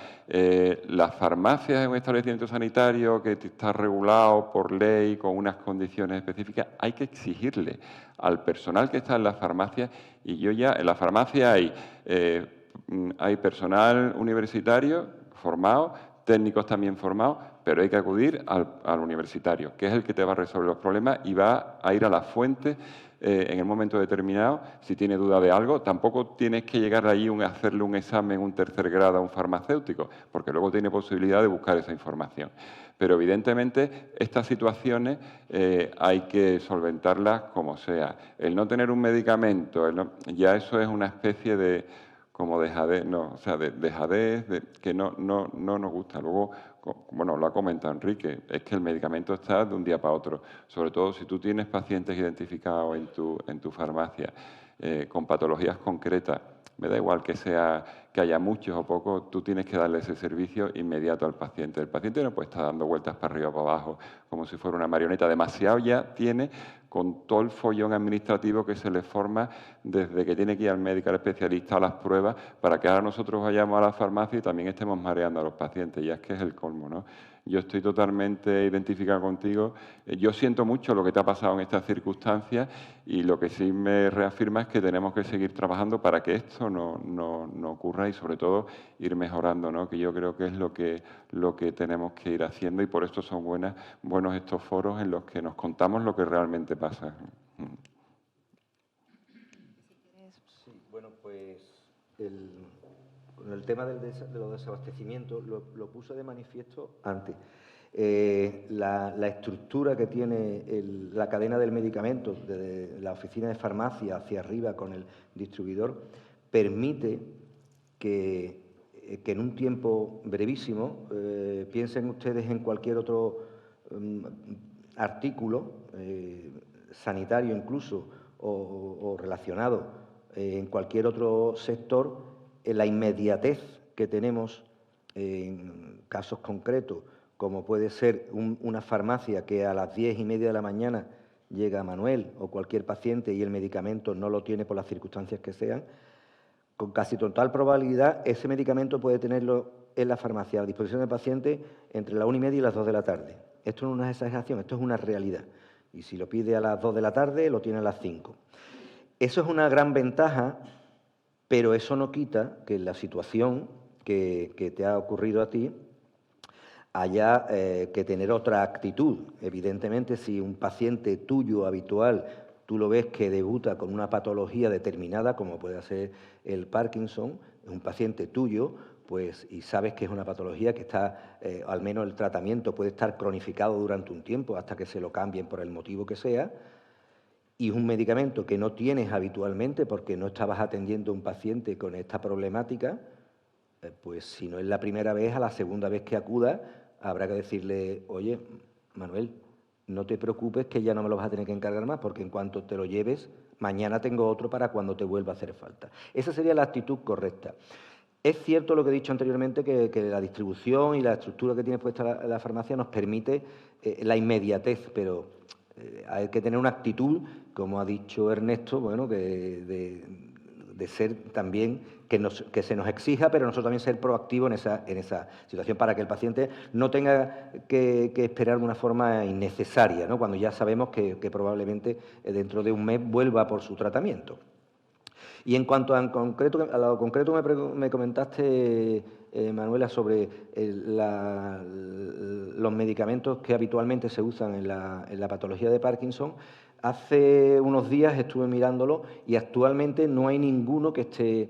las farmacias en un establecimiento sanitario que está regulado por ley con unas condiciones específicas, hay que exigirle al personal que está en las farmacias, y yo ya, en la farmacia hay personal universitario formado, técnicos también formados, pero hay que acudir al universitario, que es el que te va a resolver los problemas y va a ir a la fuente en el momento determinado. Si tiene duda de algo, tampoco tienes que llegar allí a hacerle un examen, un tercer grado a un farmacéutico, porque luego tiene posibilidad de buscar esa información. Pero evidentemente estas situaciones hay que solventarlas como sea. El no tener un medicamento, ya eso es una especie de como dejadez, no, o sea, dejadez que no nos gusta. Luego, bueno, lo ha comentado Enrique, es que el medicamento está de un día para otro, sobre todo si tú tienes pacientes identificados en tu farmacia con patologías concretas. Me da igual que haya muchos o pocos, tú tienes que darle ese servicio inmediato al paciente. El paciente no puede estar dando vueltas para arriba o para abajo como si fuera una marioneta. Demasiado ya tiene con todo el follón administrativo que se le forma desde que tiene que ir al médico, al especialista, a las pruebas, para que ahora nosotros vayamos a la farmacia y también estemos mareando a los pacientes. Ya es que es el colmo, ¿no? Yo estoy totalmente identificado contigo. Yo siento mucho lo que te ha pasado en estas circunstancias y lo que sí me reafirma es que tenemos que seguir trabajando para que esto no ocurra y sobre todo ir mejorando, ¿no? Que yo creo que es lo que tenemos que ir haciendo y por esto son buenos estos foros en los que nos contamos lo que realmente pasa. Sí, bueno, pues con el tema de los desabastecimientos lo puse de manifiesto antes. La estructura que tiene la cadena del medicamento, desde la oficina de farmacia hacia arriba con el distribuidor, permite que en un tiempo brevísimo, piensen ustedes en cualquier otro artículo, sanitario incluso, o relacionado, en cualquier otro sector, la inmediatez que tenemos en casos concretos, como puede ser una farmacia que a las 10:30 de la mañana llega Manuel o cualquier paciente y el medicamento no lo tiene por las circunstancias que sean, con casi total probabilidad ese medicamento puede tenerlo en la farmacia a disposición del paciente entre las 1:30 y las 2 de la tarde. Esto no es una exageración, esto es una realidad. Y si lo pide a las 2 de la tarde, lo tiene a las 5. Eso es una gran ventaja, pero eso no quita que la situación que te ha ocurrido a ti haya que tener otra actitud. Evidentemente, si un paciente tuyo habitual, tú lo ves que debuta con una patología determinada, como puede ser el Parkinson, es un paciente tuyo, pues, y sabes que es una patología que está, al menos el tratamiento puede estar cronificado durante un tiempo hasta que se lo cambien por el motivo que sea, y es un medicamento que no tienes habitualmente porque no estabas atendiendo a un paciente con esta problemática, pues si no es la primera vez, a la segunda vez que acuda, habrá que decirle, oye, Manuel, no te preocupes que ya no me lo vas a tener que encargar más, porque en cuanto te lo lleves, mañana tengo otro para cuando te vuelva a hacer falta. Esa sería la actitud correcta. Es cierto lo que he dicho anteriormente, que la distribución y la estructura que tiene puesta la farmacia nos permite la inmediatez, pero hay que tener una actitud, como ha dicho Ernesto, bueno, de ser también, que se nos exija, pero nosotros también ser proactivos en esa situación para que el paciente no tenga que esperar de una forma innecesaria, ¿no? Cuando ya sabemos que probablemente dentro de un mes vuelva por su tratamiento. Y en cuanto a lo concreto me comentaste, Manuela, sobre los medicamentos que habitualmente se usan en la patología de Parkinson. Hace unos días estuve mirándolo y actualmente no hay ninguno que esté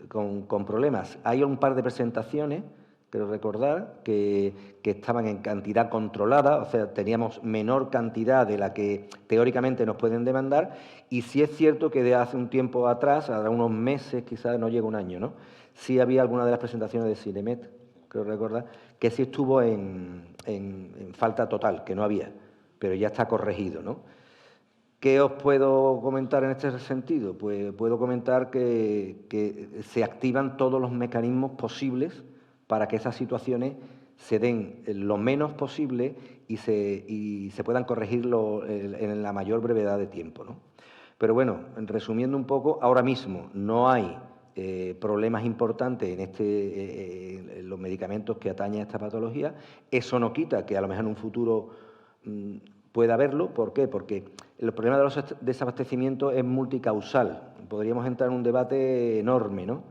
con problemas. Hay un par de presentaciones, creo recordar, que estaban en cantidad controlada, o sea, teníamos menor cantidad de la que teóricamente nos pueden demandar, y sí es cierto que de hace un tiempo atrás, ahora unos meses, quizás no llega un año, ¿no? Sí había alguna de las presentaciones de Cinemet. creo recordar, que sí estuvo en falta total, que no había, pero ya está corregido, ¿no? ¿Qué os puedo comentar en este sentido? Pues puedo comentar que se activan todos los mecanismos posibles para que esas situaciones se den lo menos posible y se puedan corregir en la mayor brevedad de tiempo, ¿no? Pero bueno, resumiendo un poco, ahora mismo no hay problemas importantes en los medicamentos que atañen a esta patología. Eso no quita que a lo mejor en un futuro pueda haberlo. ¿Por qué? Porque el problema de los desabastecimientos es multicausal. Podríamos entrar en un debate enorme, ¿no?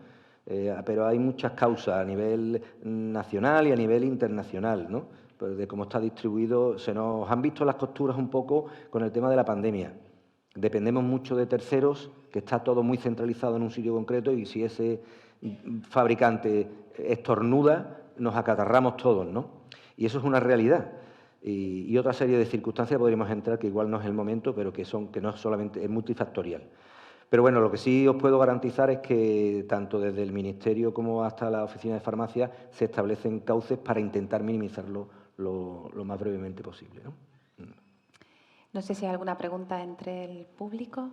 Pero hay muchas causas a nivel nacional y a nivel internacional, ¿no? Pues de cómo está distribuido, se nos han visto las costuras un poco con el tema de la pandemia. Dependemos mucho de terceros, que está todo muy centralizado en un sitio concreto, y si ese fabricante estornuda, nos acatarramos todos, ¿no? Y eso es una realidad. Y otra serie de circunstancias podríamos entrar, que igual no es el momento, pero que no solamente es multifactorial. Pero bueno, lo que sí os puedo garantizar es que tanto desde el Ministerio como hasta la Oficina de Farmacia se establecen cauces para intentar minimizarlo lo más brevemente posible, ¿no? No sé si hay alguna pregunta entre el público.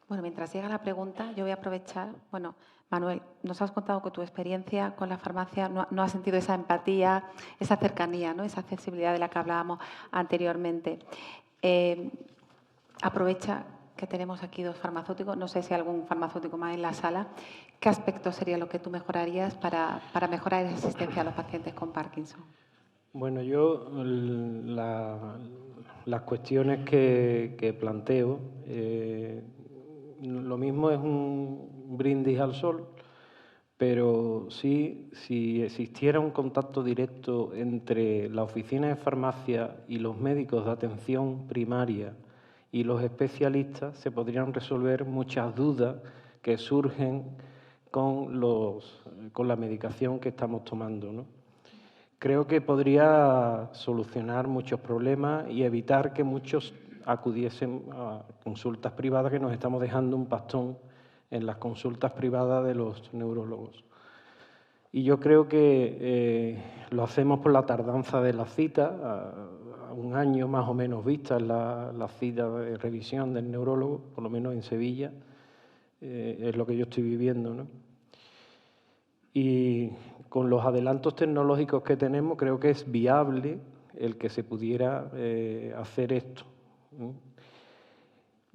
Bueno, mientras llega la pregunta, yo voy a aprovechar. Bueno, Manuel, nos has contado que tu experiencia con la farmacia no has sentido esa empatía, esa cercanía, ¿no? Esa accesibilidad de la que hablábamos anteriormente. Aprovecha que tenemos aquí dos farmacéuticos, no sé si hay algún farmacéutico más en la sala. ¿Qué aspectos sería lo que tú mejorarías para mejorar esa asistencia a los pacientes con Parkinson? Bueno, yo las cuestiones que planteo, lo mismo es un brindis al sol, pero sí, si existiera un contacto directo entre la oficina de farmacia y los médicos de atención primaria y los especialistas, se podrían resolver muchas dudas que surgen con la medicación que estamos tomando, ¿no? Creo que podría solucionar muchos problemas y evitar que muchos acudiesen a consultas privadas, que nos estamos dejando un pastón en las consultas privadas de los neurólogos. Y yo creo que lo hacemos por la tardanza de la cita, a un año más o menos vista la cita de revisión del neurólogo, por lo menos en Sevilla, es lo que yo estoy viviendo, ¿no? Y con los adelantos tecnológicos que tenemos, creo que es viable el que se pudiera hacer esto, ¿no?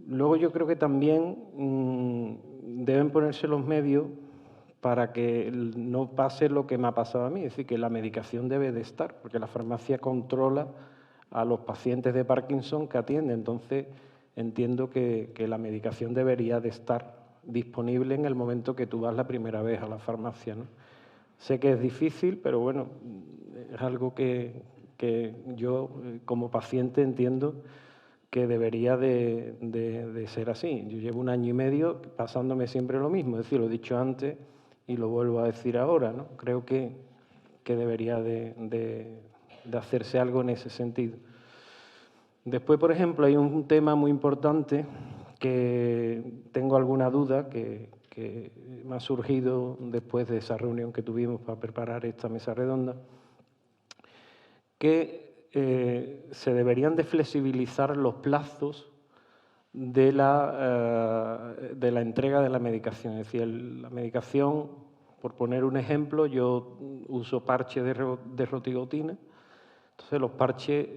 Luego yo creo que también deben ponerse los medios para que no pase lo que me ha pasado a mí, es decir, que la medicación debe de estar, porque la farmacia controla a los pacientes de Parkinson que atiende. Entonces entiendo que la medicación debería de estar disponible en el momento que tú vas la primera vez a la farmacia, ¿no? Sé que es difícil, pero bueno, es algo que yo como paciente entiendo que debería de ser así. Yo llevo 1 año y medio pasándome siempre lo mismo, es decir, lo he dicho antes y lo vuelvo a decir ahora, ¿no? Creo que debería de hacerse algo en ese sentido. Después, por ejemplo, hay un tema muy importante que tengo alguna duda que me ha surgido después de esa reunión que tuvimos para preparar esta mesa redonda, que se deberían de flexibilizar los plazos de la entrega de la medicación. Es decir, la medicación, por poner un ejemplo, yo uso parches de rotigotina. Entonces los parches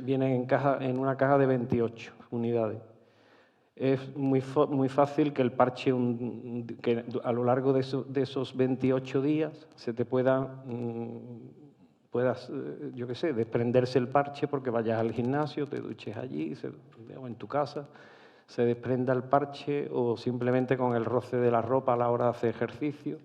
vienen en una caja de 28 unidades. Es muy fácil que el parche, que a lo largo de esos 28 días se te puedas, yo qué sé, desprenderse el parche porque vayas al gimnasio, te duches allí o en tu casa, se desprenda el parche, o simplemente con el roce de la ropa a la hora de hacer ejercicio,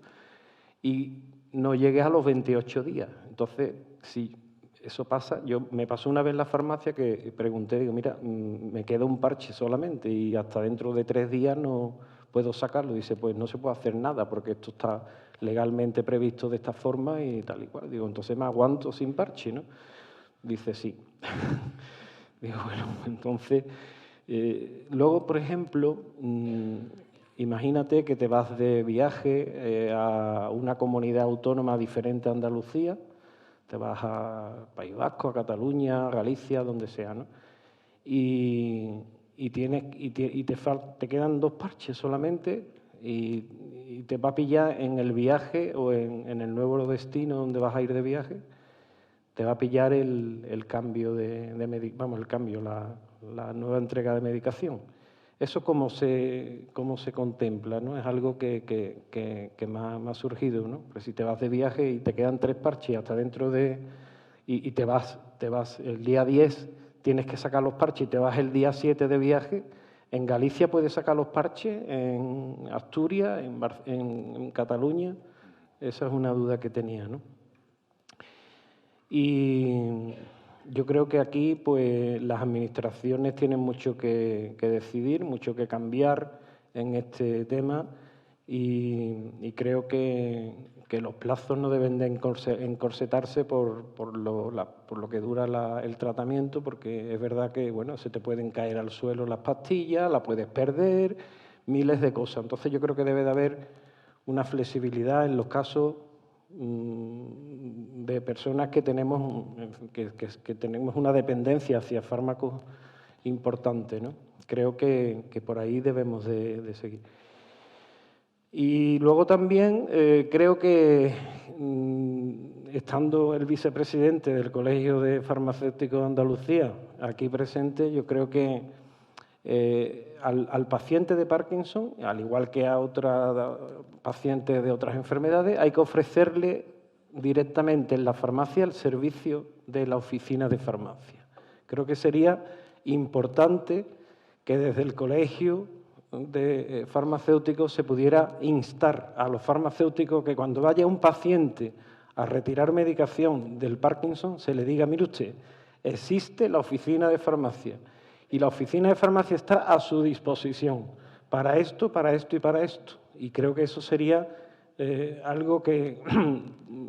y no llegues a los 28 días. Entonces, si eso pasa, me pasó una vez en la farmacia que pregunté, digo, mira, me queda un parche solamente y hasta dentro de 3 días no puedo sacarlo. Dice, pues no se puede hacer nada porque esto está legalmente previsto de esta forma y tal y cual. Digo, entonces me aguanto sin parche, ¿no? Dice, sí. Digo, bueno, entonces... luego, por ejemplo, Imagínate que te vas de viaje a una comunidad autónoma diferente a Andalucía, te vas a País Vasco, a Cataluña, a Galicia, donde sea, ¿no? Y te quedan 2 parches solamente y te va a pillar en el viaje o en el nuevo destino donde vas a ir de viaje, te va a pillar el cambio la nueva entrega de medicación. Eso cómo se contempla, ¿no? Es algo que me ha surgido, ¿no? Pues si te vas de viaje y te quedan 3 parches hasta dentro de... y te vas el día 10, tienes que sacar los parches y te vas el día 7 de viaje, en Galicia puedes sacar los parches, en Asturias, en Cataluña. Esa es una duda que tenía, ¿no? Y yo creo que aquí pues, las administraciones tienen mucho que decidir, mucho que cambiar en este tema y creo que los plazos no deben de encorsetarse por lo que dura el tratamiento, porque es verdad que bueno, se te pueden caer al suelo las pastillas, la puedes perder, miles de cosas. Entonces yo creo que debe de haber una flexibilidad en los casos de personas que tenemos una dependencia hacia fármacos importante, ¿no? Creo que por ahí debemos de seguir. Y luego también creo que, estando el vicepresidente del Colegio de Farmacéuticos de Andalucía aquí presente, yo creo que al paciente de Parkinson, al igual que a otros pacientes de otras enfermedades, hay que ofrecerle directamente en la farmacia el servicio de la oficina de farmacia. Creo que sería importante que desde el colegio de farmacéuticos se pudiera instar a los farmacéuticos que cuando vaya un paciente a retirar medicación del Parkinson se le diga, mire usted, existe la oficina de farmacia y la oficina de farmacia está a su disposición para esto y para esto. Y creo que eso sería algo que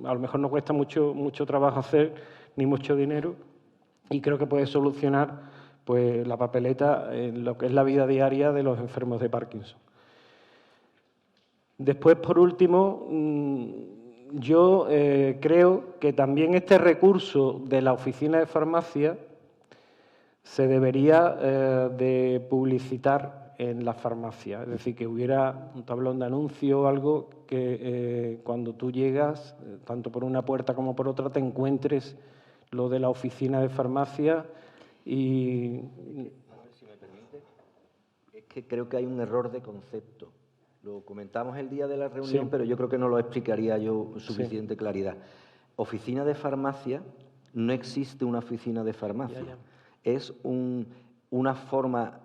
a lo mejor no cuesta mucho trabajo hacer ni mucho dinero y creo que puede solucionar pues la papeleta en lo que es la vida diaria de los enfermos de Parkinson. Después, por último, yo creo que también este recurso de la oficina de farmacia se debería de publicitar en la farmacia, es decir, que hubiera un tablón de anuncio o algo que cuando tú llegas, tanto por una puerta como por otra, te encuentres lo de la oficina de farmacia. Y si me permite, es que creo que hay un error de concepto. Lo comentamos el día de la reunión, sí, pero yo creo que no lo explicaría yo con suficiente claridad. Oficina de farmacia, no existe una oficina de farmacia. Ya. Es una forma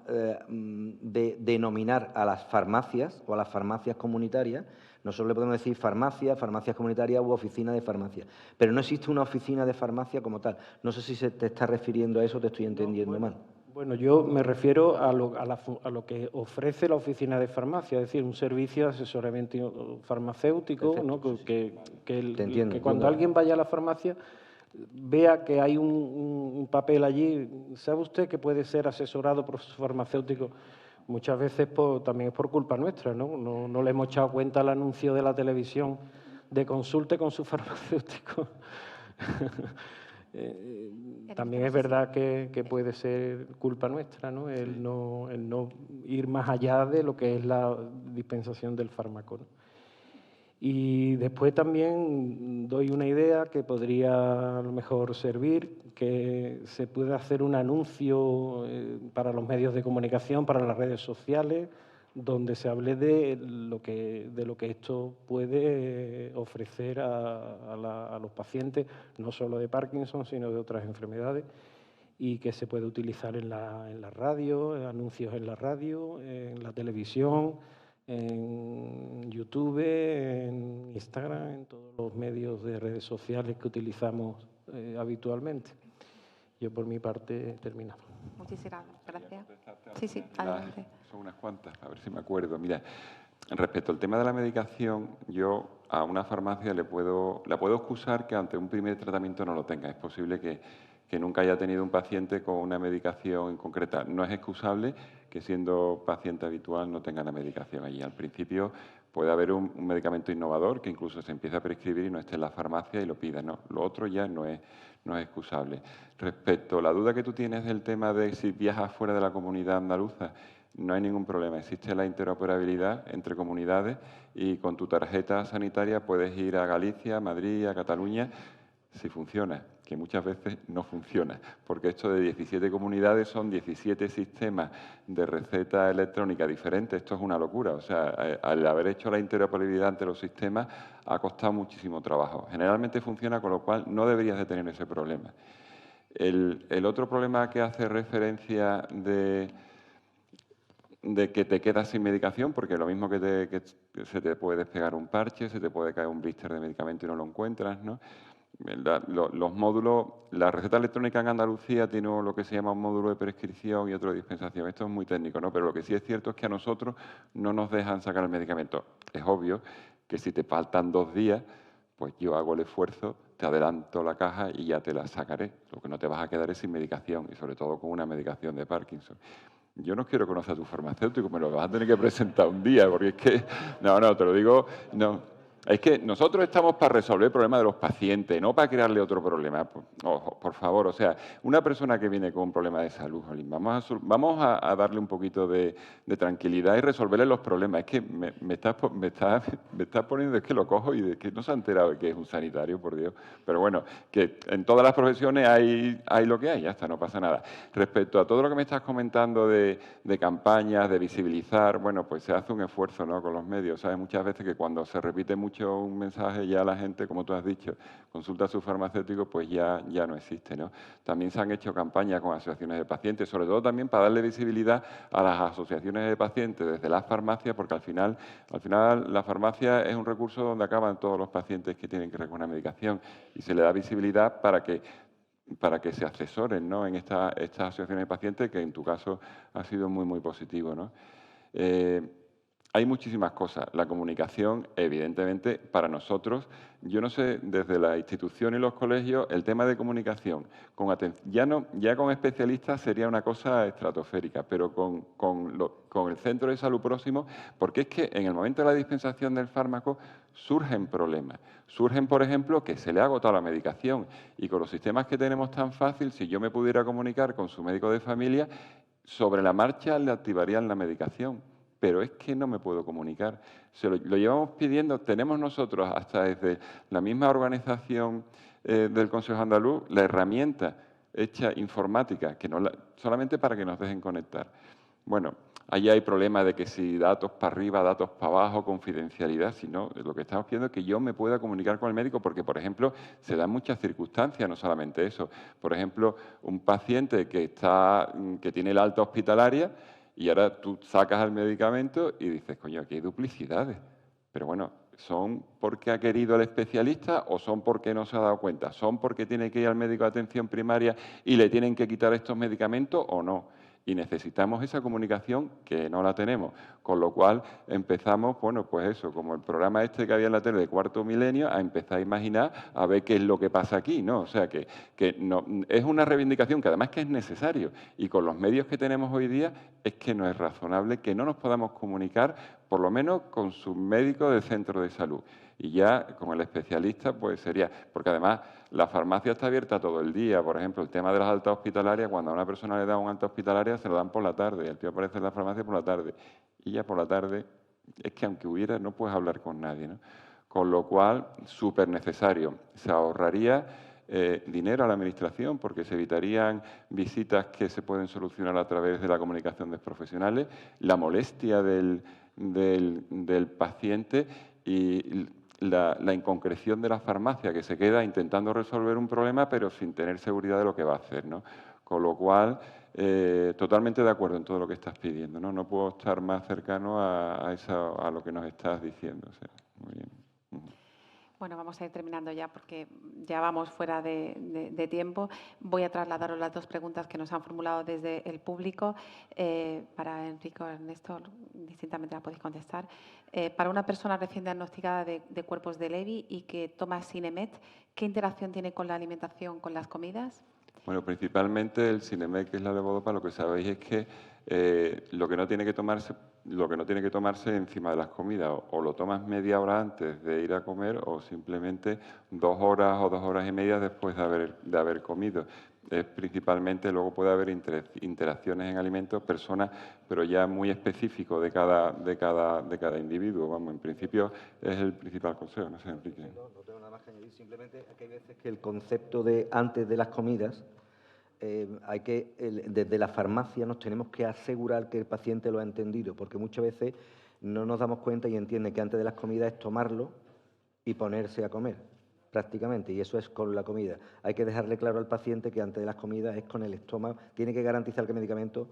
de denominar a las farmacias o a las farmacias comunitarias. Nosotros le podemos decir farmacias comunitarias u oficina de farmacia, pero no existe una oficina de farmacia como tal. No sé si se te está refiriendo a eso o te estoy entendiendo mal. Bueno, yo me refiero a lo que ofrece la oficina de farmacia, es decir, un servicio de asesoramiento farmacéutico, Perfecto, ¿no? Sí. Que cuando alguien vaya a la farmacia vea que hay un papel allí. ¿Sabe usted que puede ser asesorado por su farmacéutico? Muchas veces también es por culpa nuestra, ¿no? No le hemos echado cuenta al anuncio de la televisión de consulte con su farmacéutico. También es verdad que puede ser culpa nuestra, ¿no? El no ir más allá de lo que es la dispensación del fármaco, ¿no? Y después también doy una idea que podría a lo mejor servir, que se puede hacer un anuncio para los medios de comunicación, para las redes sociales, donde se hable de lo que esto puede ofrecer a los pacientes, no solo de Parkinson, sino de otras enfermedades, y que se puede utilizar en la radio, anuncios en la radio, en la televisión, en YouTube, en Instagram, en todos los medios de redes sociales que utilizamos habitualmente. Yo por mi parte he terminado. Muchísimas gracias. Sí, adelante. Son unas cuantas, a ver si me acuerdo. Mira, respecto al tema de la medicación, yo a una farmacia la puedo excusar que ante un primer tratamiento no lo tenga. Es posible que nunca haya tenido un paciente con una medicación en concreta. No es excusable que siendo paciente habitual no tenga la medicación allí. Al principio puede haber un medicamento innovador que incluso se empiece a prescribir y no esté en la farmacia y lo pida. No, lo otro ya no es excusable. Respecto a la duda que tú tienes del tema de si viajas fuera de la comunidad andaluza, no hay ningún problema. Existe la interoperabilidad entre comunidades y con tu tarjeta sanitaria puedes ir a Galicia, a Madrid, a Cataluña, si funciona, que muchas veces no funciona, porque esto de 17 comunidades son 17 sistemas de receta electrónica diferentes. Esto es una locura. O sea, al haber hecho la interoperabilidad entre los sistemas ha costado muchísimo trabajo. Generalmente funciona, con lo cual no deberías de tener ese problema. El otro problema que hace referencia de que te quedas sin medicación, porque lo mismo que se te puede despegar un parche, se te puede caer un blister de medicamento y no lo encuentras, ¿no? Los módulos, la receta electrónica en Andalucía tiene lo que se llama un módulo de prescripción y otro de dispensación. Esto es muy técnico, ¿no? Pero lo que sí es cierto es que a nosotros no nos dejan sacar el medicamento. Es obvio que si te faltan 2 días, pues yo hago el esfuerzo, te adelanto la caja y ya te la sacaré. Lo que no te vas a quedar es sin medicación, y sobre todo con una medicación de Parkinson. Yo no quiero conocer a tu farmacéutico, me lo vas a tener que presentar un día, porque es que, no, te lo digo, no. Es que nosotros estamos para resolver el problema de los pacientes, no para crearle otro problema. Por favor, o sea, una persona que viene con un problema de salud, Jolín, vamos a darle un poquito de tranquilidad y resolverle los problemas. Es que me estás poniendo, es que lo cojo y de que no se ha enterado de que es un sanitario, por Dios. Pero bueno, que en todas las profesiones hay lo que hay, ya está, no pasa nada. Respecto a todo lo que me estás comentando de campañas, de visibilizar, bueno, pues se hace un esfuerzo, ¿no?, con los medios. ¿Sabes? Muchas veces que cuando se repite mucho un mensaje, ya la gente, como tú has dicho, consulta a su farmacéutico, pues ya no existe, ¿no? También se han hecho campañas con asociaciones de pacientes, sobre todo también para darle visibilidad a las asociaciones de pacientes desde las farmacias, porque al final la farmacia es un recurso donde acaban todos los pacientes que tienen que recoger una medicación, y se le da visibilidad para que se asesoren, ¿no?, en estas asociaciones de pacientes, que en tu caso ha sido muy, muy positivo, ¿no? Hay muchísimas cosas. La comunicación, evidentemente, para nosotros, yo no sé, desde la institución y los colegios, el tema de comunicación, ya con especialistas sería una cosa estratosférica, pero con el centro de salud próximo, porque es que en el momento de la dispensación del fármaco surgen problemas. Surgen, por ejemplo, que se le ha agotado la medicación, y con los sistemas que tenemos tan fácil, si yo me pudiera comunicar con su médico de familia, sobre la marcha le activarían la medicación. Pero es que no me puedo comunicar. Lo llevamos pidiendo, tenemos nosotros, hasta desde la misma organización del Consejo Andaluz, la herramienta hecha informática, solamente para que nos dejen conectar. Bueno, ahí hay problemas de que si datos para arriba, datos para abajo, confidencialidad, sino lo que estamos pidiendo es que yo me pueda comunicar con el médico, porque, por ejemplo, se dan muchas circunstancias, no solamente eso. Por ejemplo, un paciente que tiene el alta hospitalaria, y ahora tú sacas el medicamento y dices, coño, aquí hay duplicidades. Pero bueno, ¿son porque ha querido el especialista o son porque no se ha dado cuenta? ¿Son porque tiene que ir al médico de atención primaria y le tienen que quitar estos medicamentos o no? Y necesitamos esa comunicación, que no la tenemos. Con lo cual empezamos, bueno, pues eso, como el programa este que había en la tele de Cuarto Milenio, a empezar a imaginar a ver qué es lo que pasa aquí, ¿no? O sea, que no, es una reivindicación que además que es necesario. Y con los medios que tenemos hoy día es que no es razonable que no nos podamos comunicar, por lo menos con su médico del centro de salud. Y ya con el especialista, pues sería, porque además la farmacia está abierta todo el día. Por ejemplo, el tema de las altas hospitalarias, cuando a una persona le da una alta hospitalaria, se lo dan por la tarde. El tío aparece en la farmacia por la tarde. Y ya por la tarde, es que aunque hubiera, no puedes hablar con nadie, ¿no? Con lo cual, súper necesario. Se ahorraría dinero a la administración, porque se evitarían visitas que se pueden solucionar a través de la comunicación de profesionales, la molestia del paciente y la inconcreción de la farmacia, que se queda intentando resolver un problema pero sin tener seguridad de lo que va a hacer, ¿no? Con lo cual, totalmente de acuerdo en todo lo que estás pidiendo, ¿no? No puedo estar más cercano a lo que nos estás diciendo. O sea, muy bien. Bueno, vamos a ir terminando ya, porque ya vamos fuera de tiempo. Voy a trasladaros las 2 preguntas que nos han formulado desde el público. Para Enrique o Ernesto, distintamente la podéis contestar. Para una persona recién diagnosticada de cuerpos de Levy y que toma Sinemet, ¿qué interacción tiene con la alimentación, con las comidas? Bueno, principalmente el Sinemec, que es la levodopa, lo que sabéis es que lo que no tiene que tomarse encima de las comidas, o lo tomas media hora antes de ir a comer, o simplemente 2 horas o 2 horas y media después de haber comido. Principalmente luego puede haber interacciones en alimentos, personas, pero ya muy específico de cada individuo. Vamos, en principio es el principal consejo, no sé, Enrique. No tengo nada más que añadir, simplemente que hay veces que el concepto de antes de las comidas, desde la farmacia nos tenemos que asegurar que el paciente lo ha entendido, porque muchas veces no nos damos cuenta y entiende que antes de las comidas es tomarlo y ponerse a comer, prácticamente, y eso es con la comida. Hay que dejarle claro al paciente que antes de las comidas es con el estómago, tiene que garantizar que el medicamento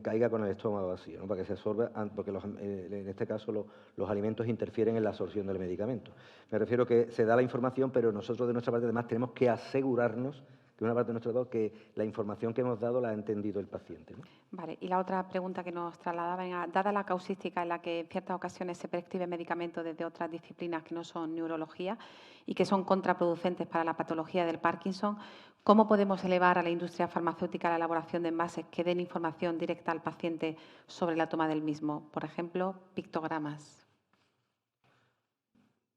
caiga con el estómago vacío, ¿no? Para que se absorba, porque en este caso los alimentos interfieren en la absorción del medicamento. Me refiero que se da la información, pero nosotros de nuestra parte además tenemos que asegurarnos que una parte de nuestro trabajo que la información que hemos dado la ha entendido el paciente, ¿no? Vale, y la otra pregunta que nos trasladaban era, dada la causística en la que en ciertas ocasiones se prescriben medicamentos desde otras disciplinas que no son neurología y que son contraproducentes para la patología del Parkinson, ¿cómo podemos elevar a la industria farmacéutica la elaboración de envases que den información directa al paciente sobre la toma del mismo? Por ejemplo, pictogramas.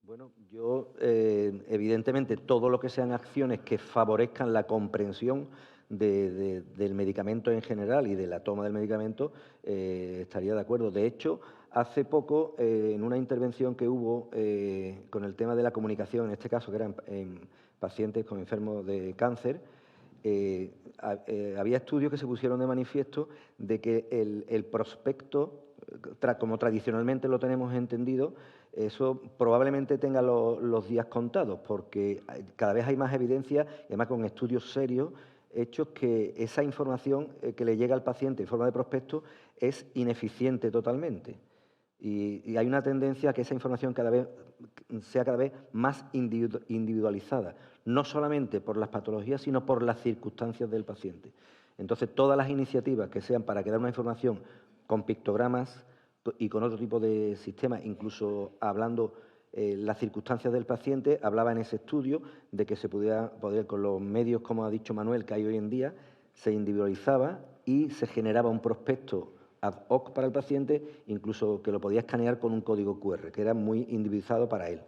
Bueno, yo evidentemente todo lo que sean acciones que favorezcan la comprensión del medicamento en general y de la toma del medicamento, estaría de acuerdo. De hecho, hace poco, en una intervención que hubo con el tema de la comunicación, en este caso que eran pacientes con enfermos de cáncer, había estudios que se pusieron de manifiesto de que el prospecto, como tradicionalmente lo tenemos entendido, eso probablemente tenga los días contados, porque cada vez hay más evidencia, y además con estudios serios, hechos que esa información que le llega al paciente en forma de prospecto es ineficiente totalmente. Y hay una tendencia a que esa información sea cada vez más individualizada, no solamente por las patologías, sino por las circunstancias del paciente. Entonces, todas las iniciativas que sean para crear una información con pictogramas y con otro tipo de sistemas, incluso hablando las circunstancias del paciente, hablaba en ese estudio de que se podía con los medios, como ha dicho Manuel, que hay hoy en día, se individualizaba y se generaba un prospecto ad hoc para el paciente, incluso que lo podía escanear con un código QR, que era muy individualizado para él.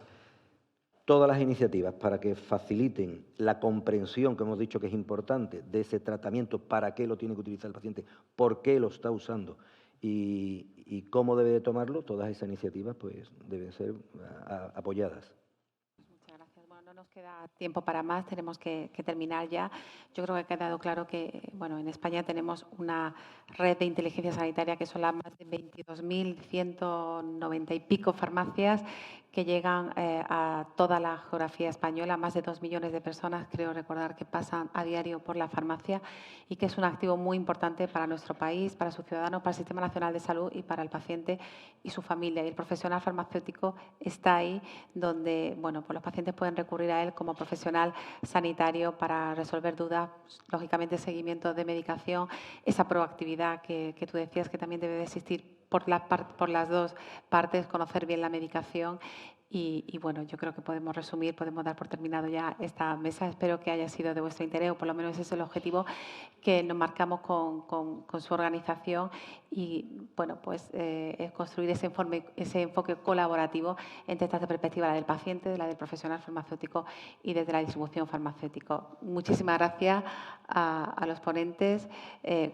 Todas las iniciativas para que faciliten la comprensión, que hemos dicho que es importante, de ese tratamiento, para qué lo tiene que utilizar el paciente, por qué lo está usando y cómo debe de tomarlo, todas esas iniciativas pues deben ser apoyadas. Muchas gracias. Bueno, no nos queda tiempo para más, tenemos que terminar ya. Yo creo que ha quedado claro que bueno, en España tenemos una red de inteligencia sanitaria que son las más de 22.190 y pico farmacias que llegan a toda la geografía española, más de 2 millones de personas, creo recordar, que pasan a diario por la farmacia y que es un activo muy importante para nuestro país, para sus ciudadanos, para el Sistema Nacional de Salud y para el paciente y su familia. Y el profesional farmacéutico está ahí donde bueno, pues los pacientes pueden recurrir a él como profesional sanitario para resolver dudas, lógicamente seguimiento de medicación, esa proactividad que tú decías que también debe de existir por las dos partes, conocer bien la medicación y bueno, yo creo que podemos resumir, podemos dar por terminado ya esta mesa. Espero que haya sido de vuestro interés, o por lo menos ese es el objetivo que nos marcamos con su organización y bueno, pues es construir ese enfoque colaborativo entre estas dos perspectivas, la del paciente, la del profesional farmacéutico y desde la distribución farmacéutica. Muchísimas gracias a los ponentes,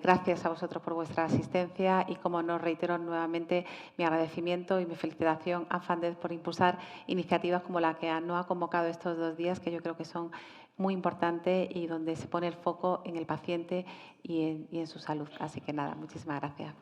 gracias a vosotros por vuestra asistencia y, como no, reitero nuevamente mi agradecimiento y mi felicitación a FANDED por impulsar iniciativas como la que nos ha convocado estos 2 días, que yo creo que son muy importantes y donde se pone el foco en el paciente y en su salud. Así que nada, muchísimas gracias.